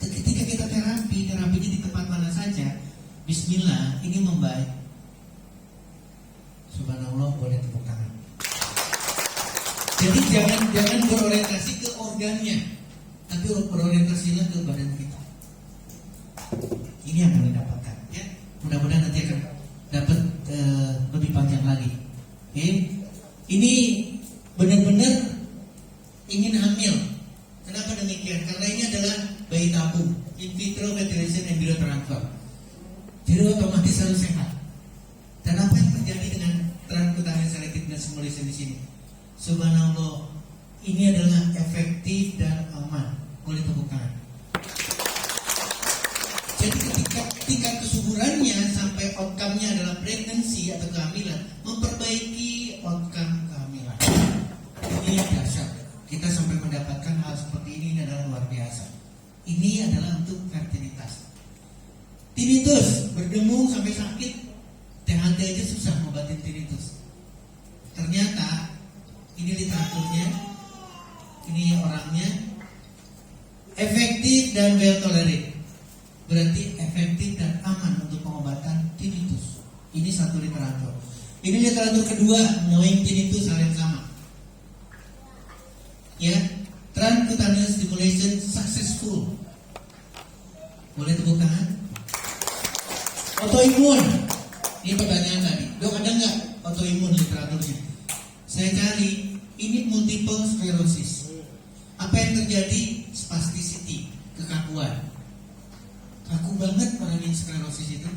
Ketika kita terapinya di tempat mana saja, Bismillah, ini membaik. Subhanallah, boleh tepuk tangan. Jadi jangan berorientasi ke organnya, tapi berorientasilah ke badan kita. Ini yang kami dapatkan, ya. Mudah-mudahan nanti akan dapat lebih panjang lagi. Okay? Ini benar-benar ingin hamil. Kenapa demikian? Karena ini adalah bayi tabung, in vitro fertilization embryo transfer. Jadi otomatis harus sehat. Dan apa yang terjadi dengan transcutaneous electric blood stimulation di sini? Subhanallah, ini adalah efektif dan aman. Boleh tepuk tangan. Jadi ketika tingkat kesuburannya sampai outcome-nya adalah pregnancy atau kehamilan, memperbaiki outcome kehamilan. Ini yang dahsyat. Kita sampai mendapatkan hal seperti ini adalah luar biasa. Ini adalah untuk fertilitas. Tinnitus, berdengung sampai sakit, THT aja susah ngobatin tinnitus. Ternyata ini literaturnya, Ini orangnya efektif dan well tolerated. Berarti efektif dan aman untuk pengobatan tinnitus. Ini satu literatur. Ini literatur kedua, knowing tinnitus hal yang sama. Ya, transcutaneous stimulation successful. Boleh tepuk tangan? Autoimun. Ini pertanyaan tadi. Dok, ada nggak autoimun literaturnya? Saya cari. Ini multiple sclerosis. Apa yang terjadi? Spasticity, kekakuan. Kaku banget orang yang sklerosis itu.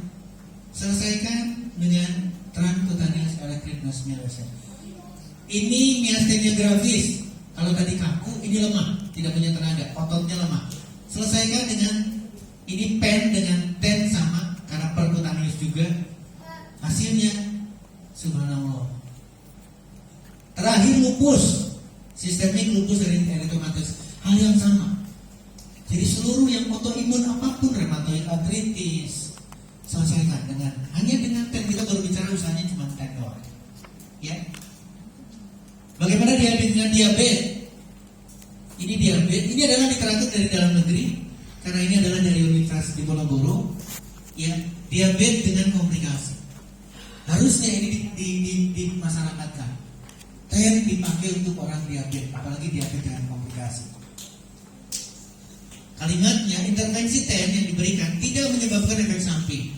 Selesaikan dengan transcutaneous electric stimulation. Ini miastenia gravis. Kalau tadi kaku, ini lemah, tidak punya tenaga, ototnya lemah. Selesaikan dengan ini pen dengan ten sama, karena percutaneous juga. Hasilnya, subhanallah. Terakhir lupus, sistemik lupus erythematosus, hal yang sama. Jadi seluruh yang autoimun apapun, rheumatoid arthritis, selesaikan dengan hanya dengan ten. Kita baru bicara usahanya cuma ten doang. Ya. Bagaimana dengan diabetes? Ini diabetes, ini adalah literatur dari dalam negeri, karena ini adalah dari Universitas Diponegoro. Ya, diabetes dengan komplikasi. Harusnya ini dimasyarakatkan. Ten dipakai untuk orang diabetes, apalagi diabetes dengan komplikasi. Kalimatnya, intervensi ten yang diberikan tidak menyebabkan efek samping.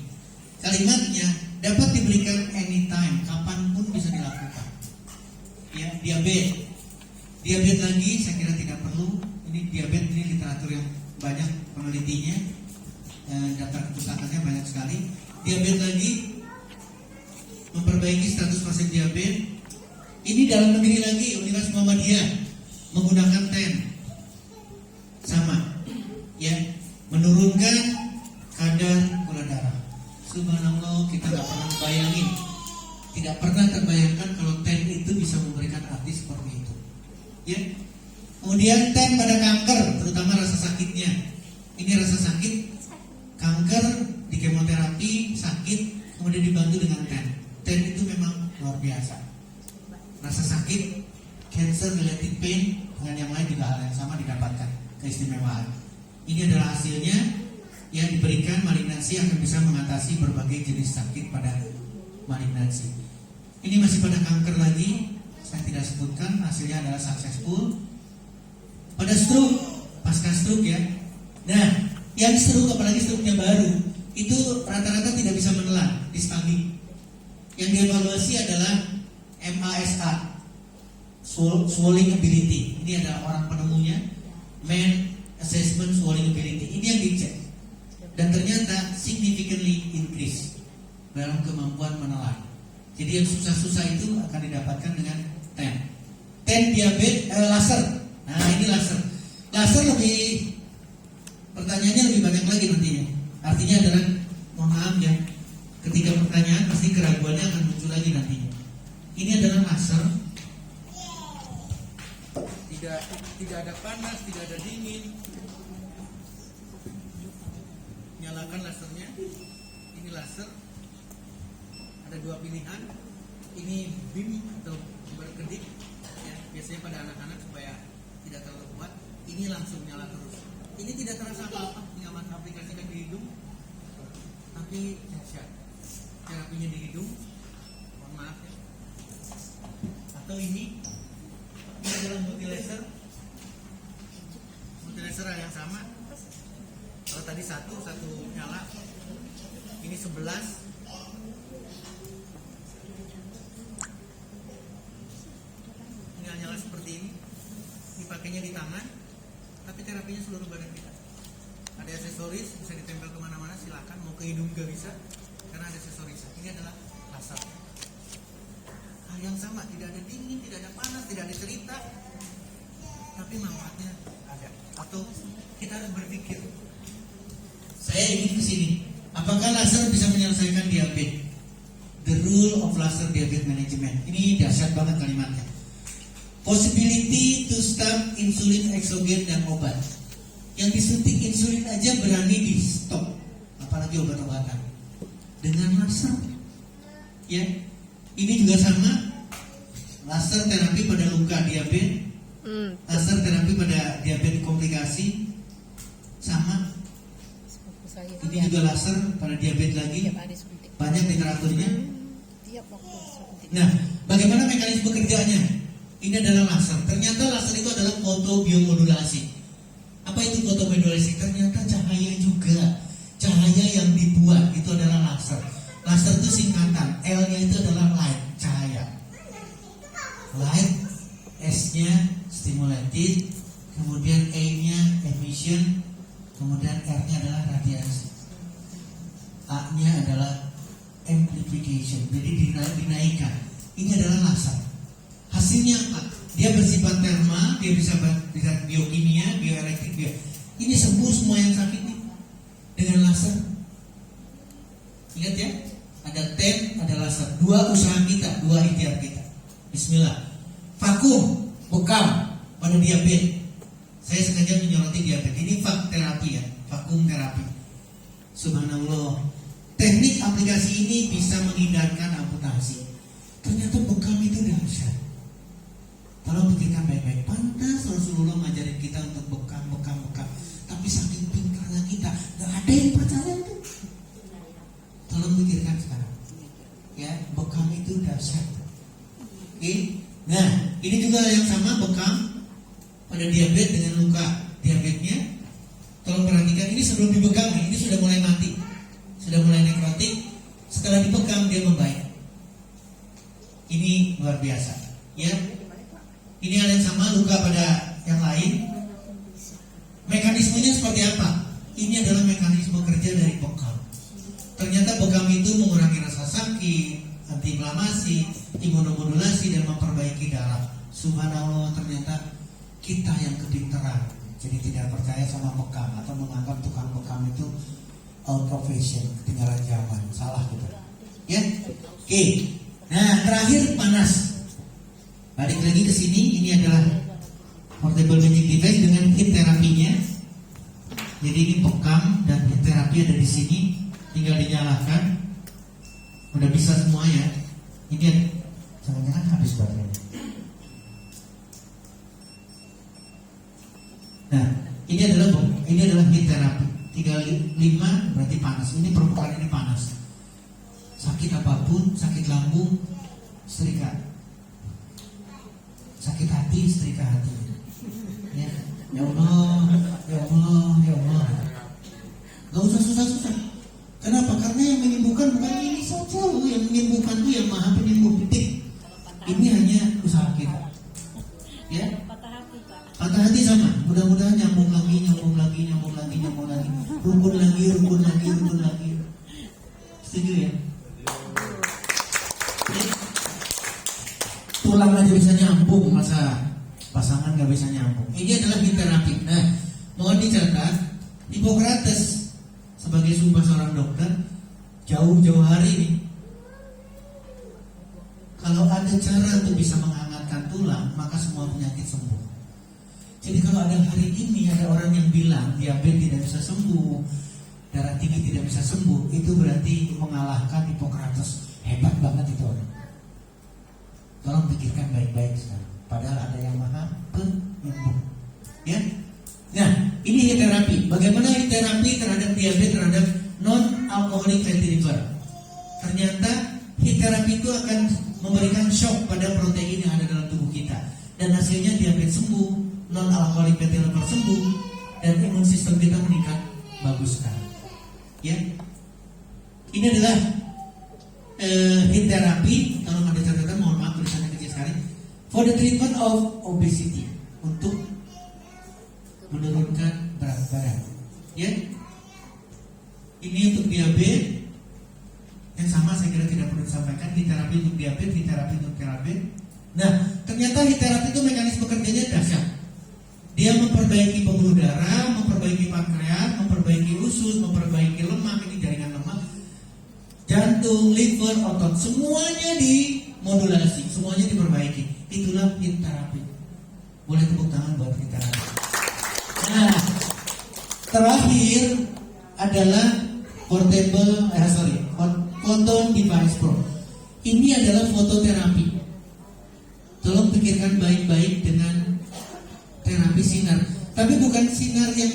Kalimatnya dapat diberikan anytime, kapanpun bisa dilakukan. Ya, diabetes. Diabetes lagi saya kira tidak perlu. Ini diabetes, ini literatur yang banyak penelitinya, daftar kepustakannya banyak sekali. Diabetes lagi, memperbaiki status pasien diabetes. Ini dalam negeri lagi, Universitas Muhammadiyah menggunakan ten, sama, ya, menurunkan kadar gula darah. Subhanallah, kita nggak pernah bayangin, tidak pernah terbayangkan kalau ten itu bisa memberikan arti seperti itu. Ya, kemudian ten pada kanker, terutama rasa sakitnya. Ini rasa sakit, kanker di kemoterapi sakit, kemudian dibantu dengan ten. Ten itu memang luar biasa. Rasa sakit, cancer related pain dengan yang lain juga hal yang sama didapatkan keistimewaan. Ini adalah hasilnya yang diberikan. Malignansi akan bisa mengatasi berbagai jenis sakit pada malignansi. Ini masih pada kanker lagi, saya tidak sebutkan, hasilnya adalah successful. Pada stroke, pasca stroke ya. Nah, yang stroke apalagi stroke-nya baru, itu rata-rata tidak bisa menelan, dispagi. Yang dievaluasi adalah MASA, swallowing ability. Ini adalah orang penemunya, Man Assessment Swallowing Ability. Ini yang dicek, dan ternyata significantly increase dalam kemampuan menelan. Jadi yang susah-susah itu akan didapatkan dengan ten. Ten diabetes, laser. Nah ini laser. Laser lebih, pertanyaannya lebih banyak lagi nantinya. Artinya adalah, mohon maaf ya, ketika pertanyaan pasti keraguannya akan muncul lagi nantinya. Ini adalah laser. Tidak ada panas, tidak ada dingin. Nyalakan lasernya. Ini laser. Ada dua pilihan. Ini beam atau berkedip. Ya, biasanya pada anak-anak supaya tidak terlalu kuat. Ini langsung nyala terus. Ini tidak terasa apa-apa. Nyaman, aplikasikan di hidung. Tapi dahsyat. Terapinya di hidung. Mohon maaf ya. Atau ini adalah multi laser yang sama. Kalau tadi satu nyala, ini 11. Ini nyala seperti ini. Dipakainya di tangan, tapi terapinya seluruh badan kita. Ada aksesoris, bisa ditempel kemana-mana, silakan. Mau ke hidung juga bisa, karena ada aksesoris. Ini adalah laser. Hal yang sama, tidak ada dingin, tidak ada panas, tidak ada cerita, tapi manfaatnya ada. Atau kita harus berpikir, saya ingin ke sini, apakah laser bisa menyelesaikan diabetes? The rule of laser diabetes management. Ini dahsyat banget kalimatnya. Possibility to stop insulin exogen dan obat. Yang disuntik insulin aja berani di stop, apalagi obat-obatan dengan laser. Ya. Ini juga sama, laser terapi pada luka diabetes, Laser terapi pada diabetes komplikasi sama. Sepupu saya Ini juga laser pada diabetes lagi. tiap hari suntik. Banyak literaturnya. Tiap waktu suntik. Nah, bagaimana mekanisme kerjanya? Ini adalah laser. Ternyata laser itu adalah fotobiomodulasi. Apa itu fotobiomodulasi? Ternyata cahaya juga. Cahaya yang dibuat itu adalah laser. Laser itu singkatan. L-nya itu adalah light, cahaya. Light, S-nya stimulated, kemudian E-nya emission, kemudian R-nya adalah radiasi. A-nya adalah amplification, jadi dinaikkan. Ini adalah laser. Hasilnya apa? Dia bersifat thermal, dia bisa biokimia, bioelektrik, Ini sembuh semua yang sakit nih dengan laser. Ingat ya, ada TEM, ada laser. Dua usaha kita, dua ikhtiar kita. Bismillah. Vakum, bekam pada diabetes. Saya sengaja menyoroti diabetes. Ini terapi ya, vakum terapi. Subhanallah. Teknik aplikasi ini bisa menghindarkan amputasi. Ternyata bekam itu dahsyat. Tolong pikirkan baik-baik. Pantas Rasulullah ngajarin kita untuk bekam. Tapi saking pintarnya kita, gak ada yang percaya itu. Tolong pikirkan sekarang. Ya, bekam itu dahsyat. Oke. Nah, ini juga yang sama bekam pada diabetes dengan luka diabetesnya. Tolong perhatikan, ini sebelum dibekam, ini sudah mulai mati, sudah mulai nekrotik. Setelah dibekam dia membaik. Ini luar biasa. Ya, ini hal yang sama luka pada yang lain. Mekanismenya seperti apa? Ini adalah mekanisme kerja dari bekam. Ternyata bekam itu mengurangi rasa sakit, antiinflamasi, imunomodulasi, dan memperbaiki darah. Subhanallah, ternyata kita yang kepintaran. Jadi tidak percaya sama bekam atau menganggap tukang bekam itu out of fashion, ketinggalan zaman. Salah gitu. Ya, oke. Nah, terakhir panas. Balik lagi ke sini. Ini adalah portable magic device dengan heat terapinya. Jadi ini bekam dan heat terapi ada di sini. Tinggal dinyalakan. Udah bisa semua ya. Ini jangan-jangan habis baterainya. Nah, ini adalah heat terapi. 35 berarti panas. Ini permukaan ini panas. Sakit apapun, sakit lambung, setrika. Sakit hati, setrika hati. Ya, ya Allah, ya Allah, ya Allah. Gak usah susah-susah. Kenapa? Karena yang menyembuhkan bukan ini saja. Yang menyembuhkan itu yang Maha Penyembuh. Titik. Ini hanya usaha kita. Ya. Patah hati sama. Mudah-mudahan nyambung lagi. Rukun lagi. Setuju ya? Tulang aja bisa nyambung, masa pasangan gak bisa nyambung. Ini adalah heat terapi. Nah, mohon dicatat, Hippocrates sebagai sumpah seorang dokter jauh-jauh hari nih, kalau ada cara untuk bisa menghangatkan tulang, maka semua penyakit sembuh. Jadi kalau ada hari ini ada orang yang bilang diabetes tidak bisa sembuh, darah tinggi tidak bisa sembuh, itu berarti mengalahkan Hippocrates. Hebat banget itu orang. Tolong pikirkan baik-baik sekarang. Padahal ada yang Maha Penyembuh. Ya. Nah, ini heat terapi. Bagaimana heat terapi terhadap diabetes, terhadap non-alcoholic fatty liver? Ternyata heat terapi itu akan memberikan shock pada protein yang ada dalam tubuh kita. Dan hasilnya diabetes sembuh, non-alcoholic fatty liver sembuh, dan imun sistem kita meningkat bagus sekali. Ya. Ini adalah heat terapi. Kalau ada catatan, mohon maaf tulisannya kecil sekali. For the treatment of obesity, untuk menurunkan berat badan. Ya. Ini untuk diabetes. Yang sama saya kira tidak perlu disampaikan. Heat terapi untuk diabetes, heat terapi untuk diabetes. Nah, ternyata heat terapi itu mekanisme kerjanya dahsyat. Dia memperbaiki pembuluh darah, memperbaiki pankreas, memperbaiki usus, memperbaiki lemak, ini jaringan lemak, jantung, liver, otot, semuanya dimodulasi, semuanya diperbaiki. Itulah heat terapi. Boleh tepuk tangan buat heat terapi. Nah, terakhir adalah Photon Device Pro. Ini adalah fototerapi. Tolong pikirkan baik-baik dengan terapi sinar, tapi bukan sinar yang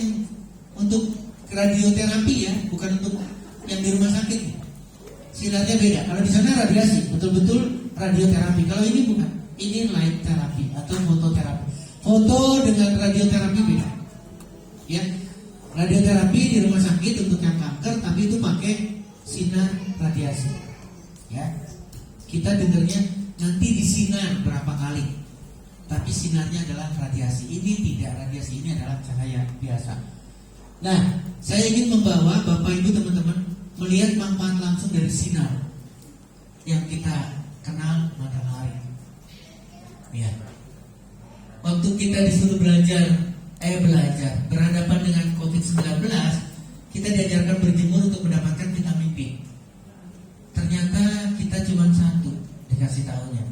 untuk radioterapi ya, bukan untuk yang di rumah sakit. Sinarnya beda. Kalau di sana radiasi, betul-betul radioterapi. Kalau ini bukan, ini light terapi atau fototerapi. Foto dengan radioterapi beda. Ya, radioterapi di rumah sakit untuk yang kanker, tapi itu pakai sinar radiasi. Ya, kita dengarnya nanti disinar berapa kali, tapi sinarnya adalah radiasi. Ini tidak radiasi, ini adalah cahaya biasa. Nah, saya ingin membawa Bapak Ibu teman-teman melihat manfaat langsung dari sinar yang kita kenal matahari. Ya. Waktu kita disuruh belajar berhadapan dengan COVID-19, kita diajarkan berjemur untuk mendapatkan vitamin B. Ternyata kita cuma satu dikasih tahunya.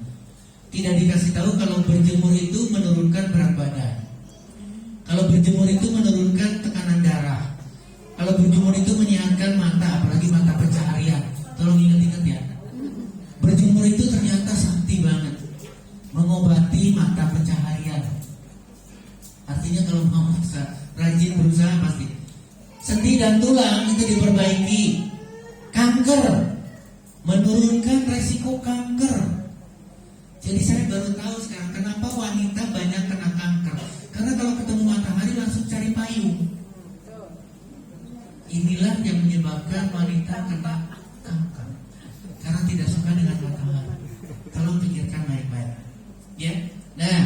Tidak dikasih tahu kalau berjemur itu menurunkan berat badan. Kalau berjemur itu menurunkan tekanan darah. Kalau berjemur itu menyehatkan mata, apalagi mata pencaharian. Tolong ingat-ingat ya. Berjemur itu ternyata sakti banget, mengobati mata pencaharian. Artinya kalau mau rajin berusaha pasti. Sendi dan tulang itu diperbaiki. Kanker, menurunkan resiko kanker. Jadi saya baru tahu sekarang kenapa wanita banyak kena kanker. Karena kalau ketemu matahari langsung cari payung. Inilah yang menyebabkan wanita kena kanker, karena tidak suka dengan matahari. Tolong pikirkan baik-baik. Ya. Nah,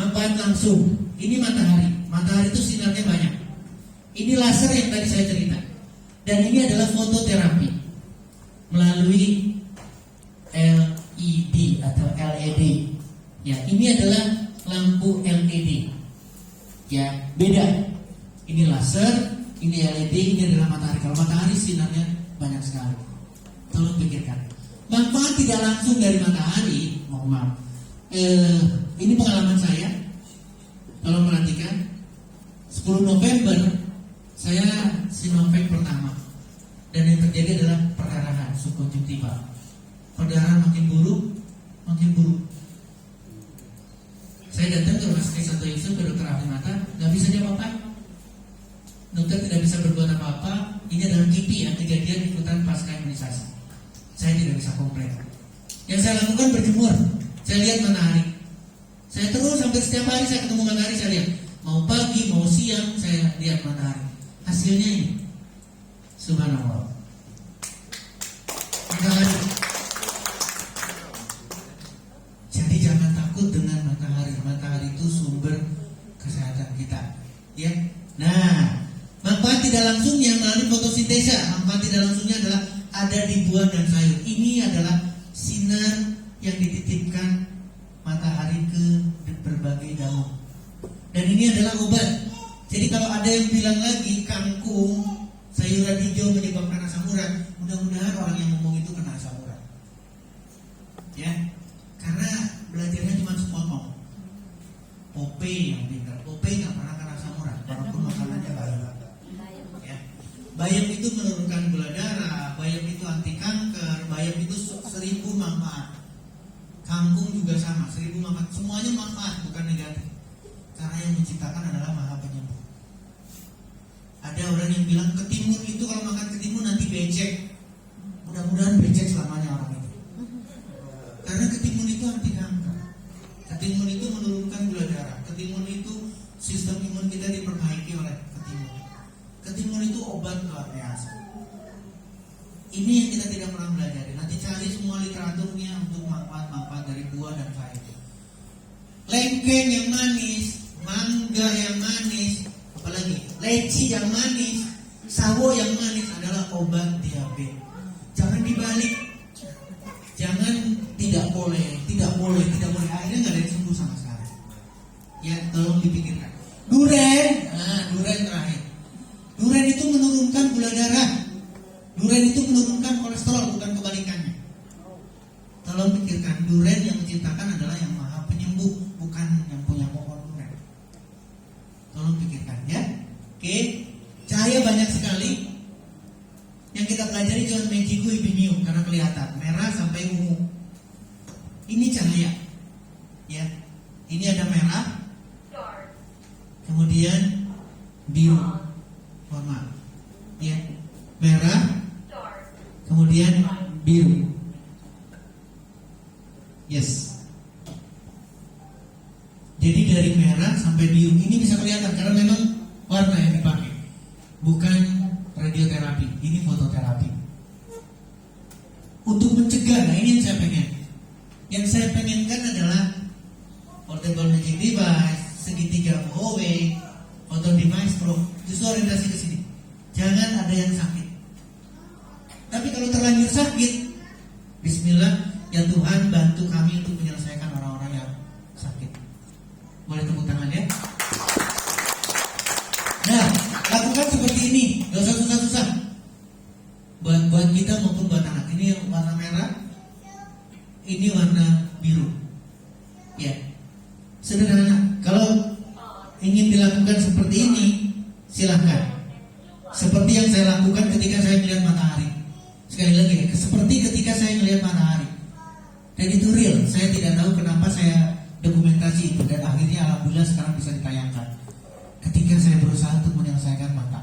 manfaat langsung. Ini matahari. Matahari itu sinarnya banyak. Ini laser yang tadi saya cerita. Dan ini adalah fototerapi melalui LED atau LED. Ya, ini adalah lampu LED. Ya, beda. Ini laser, ini LED, ini adalah matahari. Kalau matahari sinarnya banyak sekali. Tolong pikirkan. Manfaat tidak langsung dari matahari, mohon maaf. Ini pengalaman saya. Tolong perhatikan. 10 November saya Sinovac pertama. Dan yang terjadi adalah perdarahan subkonjungtiva. Perdarahan makin buruk, makin buruk. Saya datang ke rumah sakit Santo Yusuf ke dokter ahli mata, nggak bisa jawab apa. Dokter tidak bisa berbuat apa-apa. Ini adalah KIPI ya, kejadian ikutan pasca imunisasi. Saya tidak bisa komplain. Yang saya lakukan berjemur. Saya lihat matahari. Saya terus hampir setiap hari saya ketemu matahari, saya lihat. Mau pagi, mau siang, saya lihat matahari. Hasilnya ini, subhanallah. Matahari. Jadi jangan takut dengan matahari. Matahari itu sumber kesehatan kita. Ya. Nah, manfaat tidak langsungnya melalui fotosintesa. Manfaat tidak langsungnya adalah ada di buah dan sayur. Ini adalah sinar yang dititipkan matahari ke berbagai daun. Dan ini adalah obat. Jadi kalau ada yang bilang lagi kangkung, sayuran hijau menyebabkan asam urat, mudah-mudahan orang yang ngomong itu kena asam urat. Ya, karena belajarnya cuma sepotong. Popeye yang pintar. Popeye nggak pernah kena asam urat, walaupun makanannya bayam. Ya, bayam itu menurunkan gula darah, bayam itu anti kanker, bayam itu 1000 manfaat. Kangkung juga sama, 1000 manfaat. Semuanya manfaat, bukan negatif. Karena yang menciptakan adalah Maha Penyembuh. Ada orang yang bilang ketimun itu kalau makan ketimun nanti becek. Mudah-mudahan becek selamanya orang itu. Karena ketimun itu anti kanker. Ketimun itu menurunkan gula darah. Ketimun itu sistem imun kita diperbaiki oleh ketimun. Ketimun itu obat luar biasa. Ini yang kita tidak pernah belajar. Nanti cari semua literaturnya untuk manfaat-manfaat dari buah dan sayur. Lengkeng yang manis, mangga yang manis, apalagi leci yang manis, sawo yang manis adalah obat diabetes. Jangan dibalik. Jangan tidak boleh. Akhirnya nggak ada yang sembuh sama sekali. Ya, tolong dipikirkan. Duren terakhir. Duren itu menurunkan gula darah. Duren itu menurunkan kolesterol, bukan kebalikannya. Tolong pikirkan, duren yang menciptakan adalah yang Maha Penyembuh, bukan yang punya pohon duren. Tolong pikirkan ya. Oke, cahaya banyak sekali. Yang kita pelajari cuma Mejiku Ibinium karena kelihatan merah sampai ungu. Ini cahaya. Ya. Ini ada merah, kemudian biru, mohon maaf, ya, merah, kemudian biru. Yes. Jadi dari merah sampai biru ini bisa kelihatan karena memang warna yang dipakai, bukan radioterapi, ini fototerapi. Untuk mencegah, nah ini yang saya pengen. Yang saya pengenkan adalah portable magic device, segitiga Huawei, Photon Device Pro, justru orientasi ke sini. Jangan ada yang sakit. Tapi kalau terlanjur sakit, Bismillah, ya Tuhan bantu kami untuk menyelesaikan orang-orang yang sakit. Boleh tepuk tangan ya. Nah, lakukan seperti ini, gak usah susah-susah. Buat kita maupun buat anak. Ini yang warna merah, ini warna biru. Ya, sederhana. Kalau ingin dilakukan seperti ini, silahkan. Seperti yang saya lakukan ketika saya melihat matahari. Sekali lagi, seperti ketika saya melihat matahari. Dan itu real. Saya tidak tahu kenapa saya dokumentasi itu. Dan akhirnya alhamdulillah sekarang bisa ditayangkan. Ketika saya berusaha untuk menyelesaikan mata.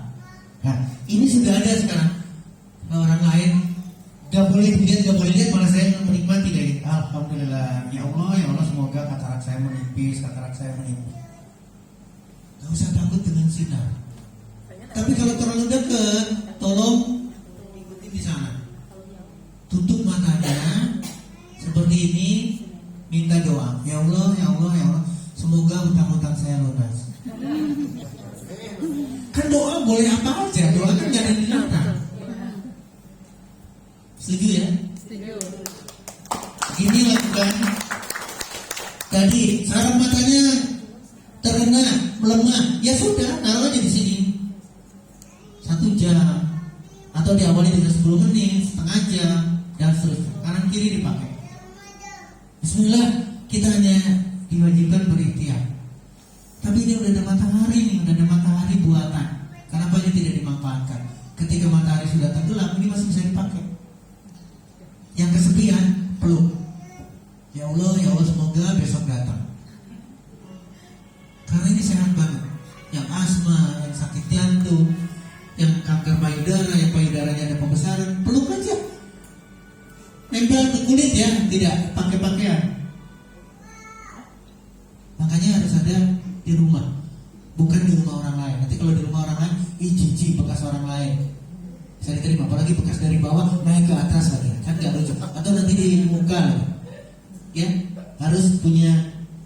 Nah, ini sudah ada sekarang. Orang lain gak boleh lihat, malah saya menikmati dari alhamdulillah, ya Allah semoga katarak saya menipis, katarak saya menipis. Gak usah takut dengan sinar. Tapi kalau terlalu dekat, tolong ikuti di sana. Tutup matanya seperti ini, minta doa. Ya Allah, semoga hutang-hutang saya lunas. Kan doa boleh apa aja, doa kan jangan dilarang. Setuju ya? Setuju. Ini lakukan. Tadi saraf matanya terkena melemah, ya sudah, taruh aja di sini 1 jam atau diawali dengan 10 menit, setengah jam dan seterusnya. Kanan kiri dipakai. Bismillah, kita hanya diwajibkan berikhtiar. Tapi ini udah ada matahari nih, udah ada matahari buatan. Kenapa ini tidak dimanfaatkan? Ketika matahari sudah tenggelam, ini masih bisa dipakai. Yang kesepian, peluk. Ya Allah, semoga besok datang. Karena ini sehat banget. Yang asma, yang sakit jantung, yang kanker payudara, yang payudaranya ada pembesaran, peluk aja. Nempel ke kulit ya, tidak pakai pakaian. Makanya harus ada di rumah, bukan di rumah orang lain. Nanti kalau di rumah orang lain, jijik bekas orang lain. Bisa diterima, apalagi bekas dari bawah naik ke atas lagi, kan gak lucu. Atau nanti di muka lagi. Ya, harus punya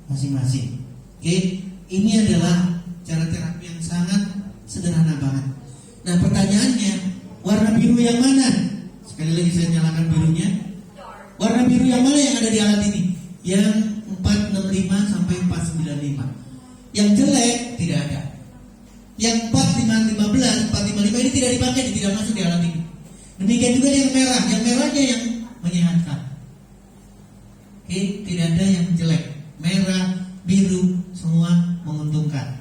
masing-masing. Oke, ini adalah cara terapi yang sangat sederhana banget. Nah, pertanyaannya, warna biru yang mana? Sekali lagi saya nyalakan birunya. Warna biru yang mana yang ada di alat ini? Yang 465 sampai 495. Yang jelek tidak ada. Yang 4515, 455 ini tidak dipakai, tidak masuk di alat ini. Demikian juga yang merah. Yang merahnya yang menyehatkan. Oke, tidak ada yang jelek. Merah, biru, semua menguntungkan.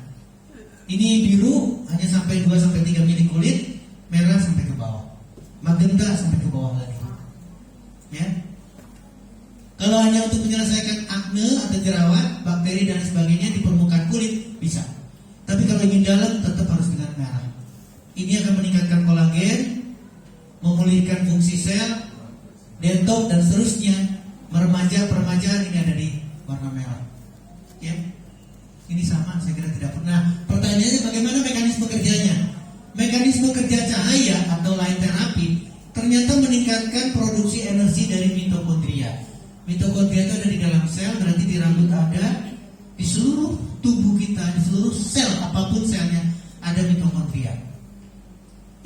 Ini biru hanya sampai 2 sampai 3 mili kulit, merah sampai ke bawah. Magenta sampai ke bawah lagi. Ya. Kalau hanya untuk menyelesaikan akne atau jerawat, bakteri dan sebagainya di permukaan kulit bisa. Tapi kalau ingin dalam tetap harus dengan merah. Ini akan meningkatkan kolagen, memulihkan fungsi sel, detox dan seterusnya. Peremajaan ini ada di warna merah. Ya. Ini sama, saya kira tidak pernah. Pertanyaannya bagaimana mekanisme kerjanya? Mekanisme kerja cahaya atau light therapy ternyata meningkatkan produksi energi dari mitokondria. Mitokondria itu ada di dalam sel, berarti di rambut ada, di seluruh tubuh kita, di seluruh sel apapun selnya ada mitokondria.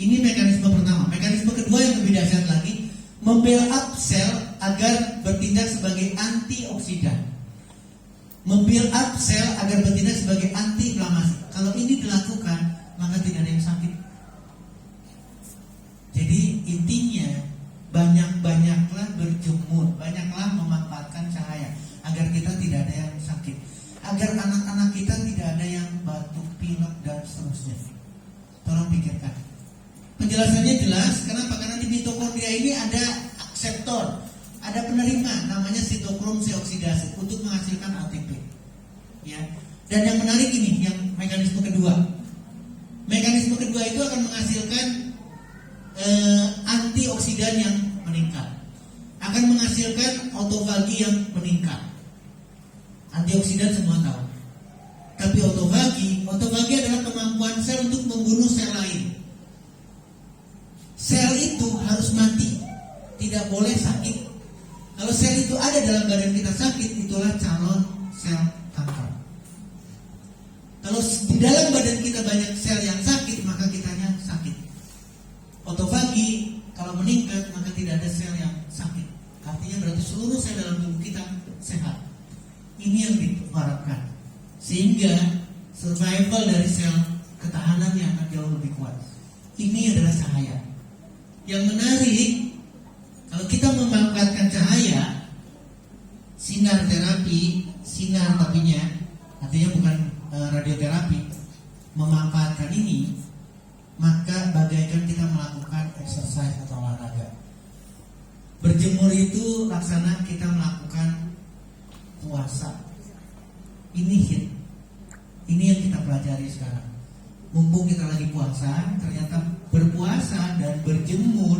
Ini mekanisme pertama. Mekanisme kedua yang lebih dahsyat lagi, membuild up sel agar bertindak sebagai antioksidan. Membuild up sel agar bertindak sebagai anti-inflamasi. Kalau ini dilakukan, maka tidak ada yang sakit. Jadi intinya banyak-banyaklah berjemur, banyaklah memanfaatkan cahaya agar kita tidak ada yang sakit, agar anak-anak kita tidak ada yang batuk, pilek dan seterusnya. Tolong pikirkan. Penjelasannya jelas. Kenapa? Karena di mitokondria ini ada akseptor, ada penerima namanya sitokrom C oksidase untuk menghasilkan ATP. Ya, Dan yang menarik ini, yang mekanisme kedua. Mekanisme kedua itu akan menghasilkan antioksidan yang meningkat, akan menghasilkan autofagi yang meningkat. Antioksidan semua tahu. Tapi autofagi adalah kemampuan sel untuk membunuh sel lain. Sel itu harus mati, tidak boleh sakit. Kalau sel itu ada dalam badan kita sakit, itulah calon sel kanker. Kalau di dalam badan kita banyak sel yang sakit, maka kitanya sakit. Autofagi kalau meningkat, maka tidak ada sel yang sakit. Artinya berarti seluruh sel dalam tubuh kita sehat. Ini yang diharapkan, sehingga survival dari sel ketahanan yang akan jauh lebih kuat. Ini adalah cahaya. Yang menarik, kalau kita memanfaatkan cahaya, sinar terapi, sinar tapinya, artinya bukan radioterapi, memanfaatkan ini, maka bagaikan kita melakukan exercise atau olahraga. Berjemur itu laksana kita melakukan puasa. Ini hit. Ini yang kita pelajari sekarang. Mumpung kita lagi puasa, ternyata berpuasa dan berjemur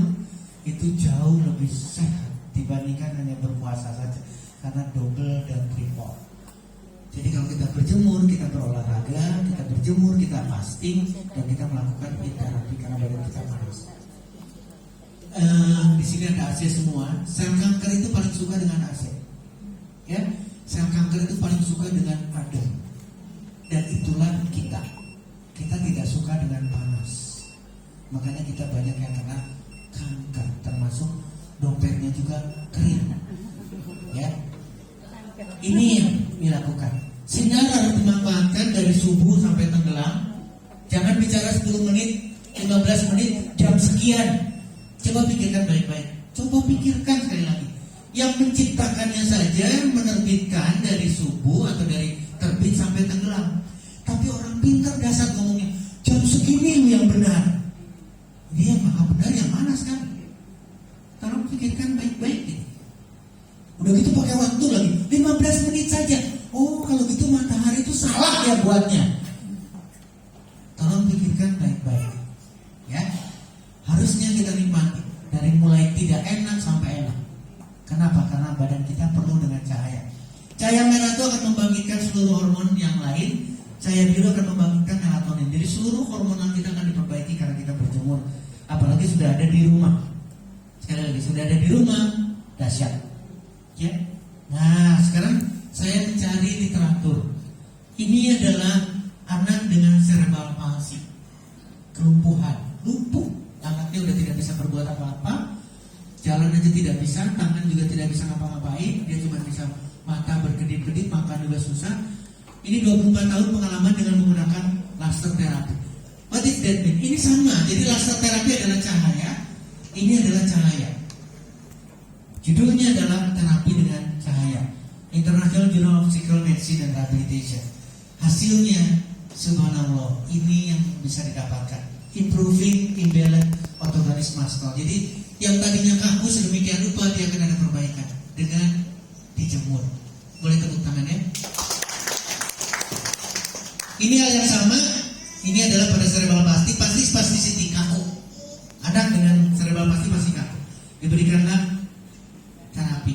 itu jauh lebih sehat dibandingkan hanya berpuasa saja, karena double dan triple. Jadi kalau kita berjemur, kita berolahraga, kita berjemur, kita fasting, dan kita melakukan heat therapy karena badan kita panas. Di sini ada AC semua. Sel kanker itu paling suka dengan AC. Ya, sel kanker itu paling suka dengan adem. Dan itulah kita. Kita tidak suka dengan panas. Makanya kita banyak yang kena kanker, termasuk dompetnya juga kering. Ya, ini yang dilakukan. Sinar harus dimanfaatkan dari subuh sampai tenggelam. Jangan bicara 10 menit, 15 menit, jam sekian. Coba pikirkan baik-baik. Coba pikirkan sekali lagi. Yang menciptakannya saja menerbitkan dari subuh atau dari terbit sampai tenggelam. Tapi orang pintar dasar ngomongnya jam segini yang benar. Dia maka benar yang mana sekarang? Tolong pikirkan baik-baik gitu. Udah gitu pakai waktu lagi 15 menit saja. Oh, kalau gitu matahari itu salah ya buatnya. Tolong pikirkan baik-baik. Ya. Harusnya kita nikmati dari mulai tidak enak sampai enak. Kenapa? Karena badan kita penuh dengan cahaya. Cahaya merah itu akan membangkitkan seluruh hormon yang lain. Cahaya biru akan membangkitkan melatonin. Jadi seluruh hormonal kita akan diperbaiki karena kita berjemur. Apalagi sudah ada di rumah. Sekali lagi, sudah ada di rumah, dahsyat. Ya. Nah, sekarang saya mencari literatur. Ini adalah anak dengan cerebral palsy, kelumpuhan, lumpuh. Anaknya udah tidak bisa berbuat apa-apa, jalan aja tidak bisa, tangan juga tidak bisa ngapa-ngapain, dia cuma bisa mata berkedip-kedip, makan juga susah. Ini 24 tahun pengalaman dengan menggunakan laser terapi. What is that mean? Ini sama, jadi laser terapi adalah cahaya, ini adalah cahaya. Judulnya adalah terapi dengan cahaya, International Journal of Psychical Medicine and Rehabilitation. Hasilnya, subhanallah, ini yang bisa didapatkan. Improving imbalance autonomous muscle. Jadi yang tadinya kaku sedemikian rupa dia akan ada perbaikan dengan dijemur. Boleh tepuk tangan ya. Ini hal yang sama. Ini adalah pada cerebral palsy, spasticity kaku. Anak dengan cerebral palsy masih kaku. Diberikanlah terapi.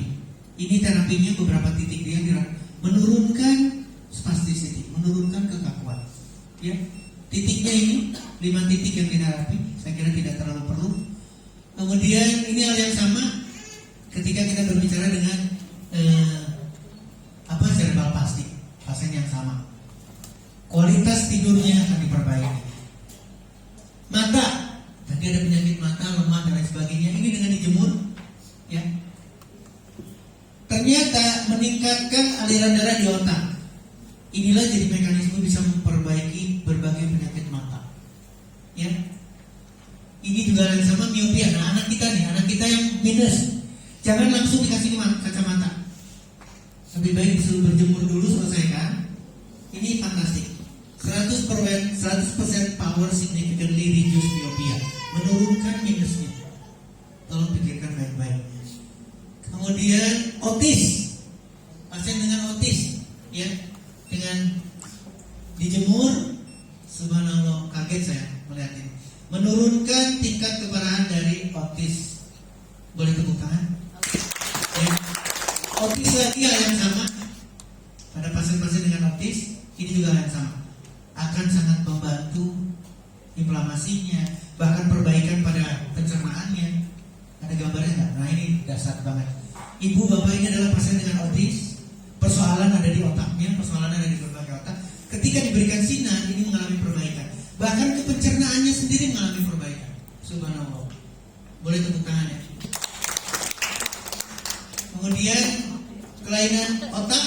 Ini terapinya beberapa titik dia menurunkan spasticity, menurunkan kekakuan. Ya. Titiknya ini 5 titik yang diterapi, saya kira tidak terlalu perlu. Kemudian ini hal yang sama ketika kita berbicara dengan cerebral palsy, pasien yang sama. Kualitas tidurnya akan diperbaiki. Mata, tadi ada penyakit mata, lemah dan lain sebagainya. Ini dengan dijemur, ya. Ternyata meningkatkan aliran darah di otak. Inilah jadi mekanisme bisa memperbaiki berbagai penyakit mata. Ya. Ini juga yang sama miopia. Nah, anak kita yang minus, jangan langsung dikasih kacamata. Lebih baik disuruh berjemur dulu, selesaikan. Ini fantastik. 100% power significantly reduce myopia, menurunkan minusnya. Tolong pikirkan baik-baik. Kemudian otis, pasien dengan otis, ya, dengan dijemur, subhanallah, kaget saya melihat ini. Menurunkan tingkat keparahan dari autis. Boleh tepuk tangan? Ya. Autis lagi hal yang sama. Pada pasien-pasien dengan autis, ini juga hal yang sama. Akan sangat membantu inflamasinya, bahkan perbaikan pada pencernaannya. Ada gambarnya nggak? Nah ini dasar banget. Ibu bapak ini adalah pasien dengan autis. Persoalan ada di otaknya, persoalan ada di berbagai otak. Ketika diberikan sinar, ini mengalami perbaikan. Bahkan ke pencernaannya sendiri mengalami perbaikan. Subhanallah. Boleh tepuk tangan ya. Kemudian kelainan otak,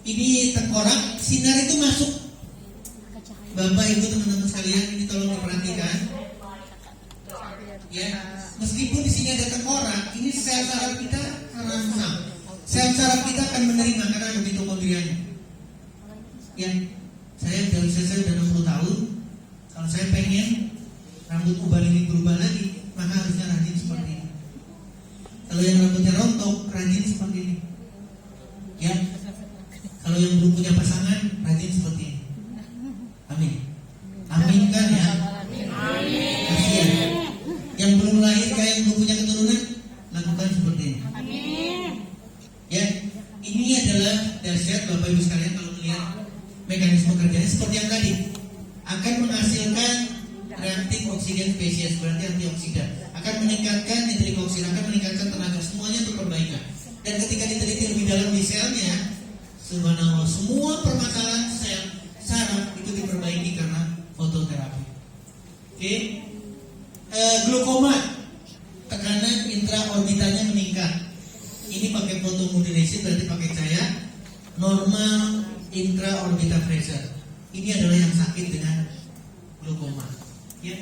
ini tengkorak, sinar itu masuk. Bapak ibu teman-teman sekalian, ini tolong diperhatikan. Ya, meskipun di sini ada tengkorak, ini sel saraf kita terangsang. Sel saraf kita akan menerima karena ada mitokondrianya. Ya, saya dalam usia sudah 60 tahun. Kalau saya pengen rambut uban ini berubah lagi, maka harusnya rajin seperti ini. Kalau yang rambutnya rontok, rajin seperti ini. Ya, kalau yang belum punya pasangan, rajin seperti ini. Amin. Amin kan ya? Kasihan. Yang belum lahir, kayak yang belum punya keturunan, lakukan seperti ini. Ya, ini adalah dahsyat Bapak Ibu sekalian kalau melihat mekanisme kerjanya seperti yang tadi, akan menghasilkan reaktif oksigen spesies, berarti antioksidan, akan meningkatkan nitrik oksida, akan meningkatkan tenaga, semuanya untuk perbaikan. Dan ketika diteliti lebih dalam di selnya, subhanallah, semua permasalahan sel saraf itu diperbaiki karena fototerapi. Oke. Glukoma, tekanan intraorbitalnya meningkat. Ini pakai photomodulation, berarti pakai cahaya. Normal intraorbital pressure. Ini adalah yang sakit dengan glukoma. Ya.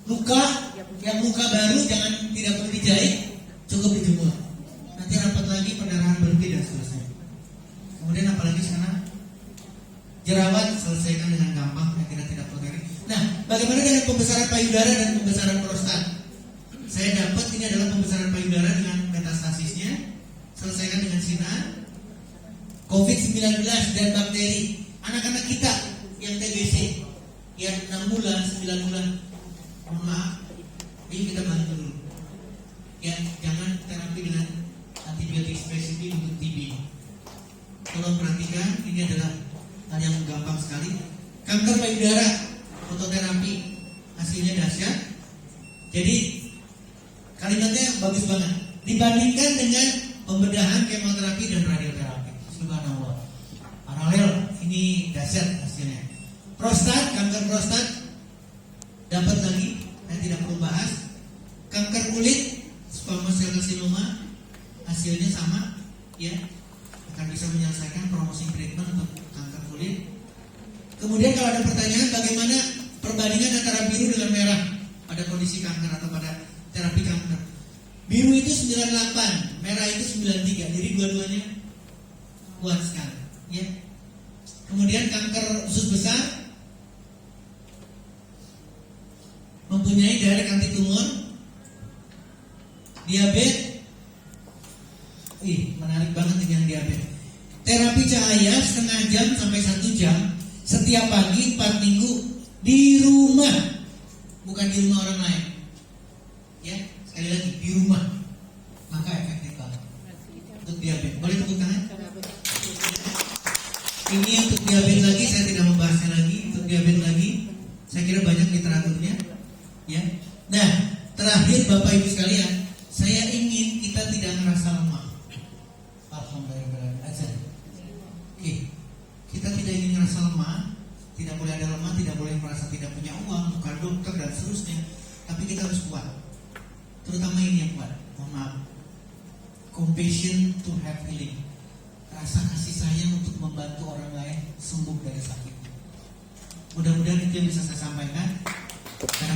Luka, yang luka baru jangan, tidak perlu dijahit, cukup dijemur. Nanti rapat lagi, perdarahan berhenti dan seterusnya. Kemudian apalagi sekarang jerawat, selesaikan dengan gampang, yang tidak perlu dari. Nah, bagaimana dengan pembesaran payudara dan pembesaran prostat? Saya dapat ini adalah pembesaran payudara dengan metastasisnya, selesaikan dengan sinar. COVID-19 dan bakteri, anak-anak kita yang TBC, yang 6 bulan, 9 bulan, mohon maaf, ini kita bantu dulu. Ya, jangan terapi dengan antibiotik spesifik untuk TB. Tolong perhatikan, ini adalah hal yang gampang sekali. Kanker payudara, fototerapi, hasilnya dahsyat. Jadi kalimatnya bagus banget. Dibandingkan dengan pembedahan kemoterapi dan radioterapi. Subhanallah. Paralel, ini dahsyat hasilnya. Prostat, kanker prostat, dapat lagi, saya tidak perlu bahas. Kanker kulit, squamous cell carcinoma, hasilnya sama, ya, akan bisa menyelesaikan promosi treatment untuk kanker kulit. Kemudian kalau ada pertanyaan bagaimana perbandingan antara biru dengan merah pada kondisi kanker atau pada terapi kanker. Biru itu 98, merah itu 93, jadi dua-duanya kuat sekali. Ya. Kemudian kanker usus besar mempunyai direct anti tumor. Diabetes, menarik banget ini yang diabetes. Terapi cahaya setengah jam sampai 1 jam setiap pagi 4 minggu di rumah, bukan di rumah orang lain. Ya, sekali lagi di rumah, maka efektif banget untuk diabetes. Boleh tepuk tangan? Ini untuk diabetes lagi, saya tidak membahasnya lagi. Untuk diabetes lagi, saya kira banyak literaturnya. Ya, nah terakhir Bapak Ibu sekalian, saya ingin kita tidak merasa lemah. Alhamdulillah. Oke, kita tidak ingin merasa lemah. Tidak boleh ada lemah, tidak boleh merasa tidak punya uang, bukan dokter dan seterusnya. Tapi kita harus kuat. Terutama ini yang kuat. Mohon maaf. Compassion to have healing. Rasa kasih sayang untuk membantu orang lain sembuh dari sakit. Mudah-mudahan itu yang bisa saya sampaikan. Karena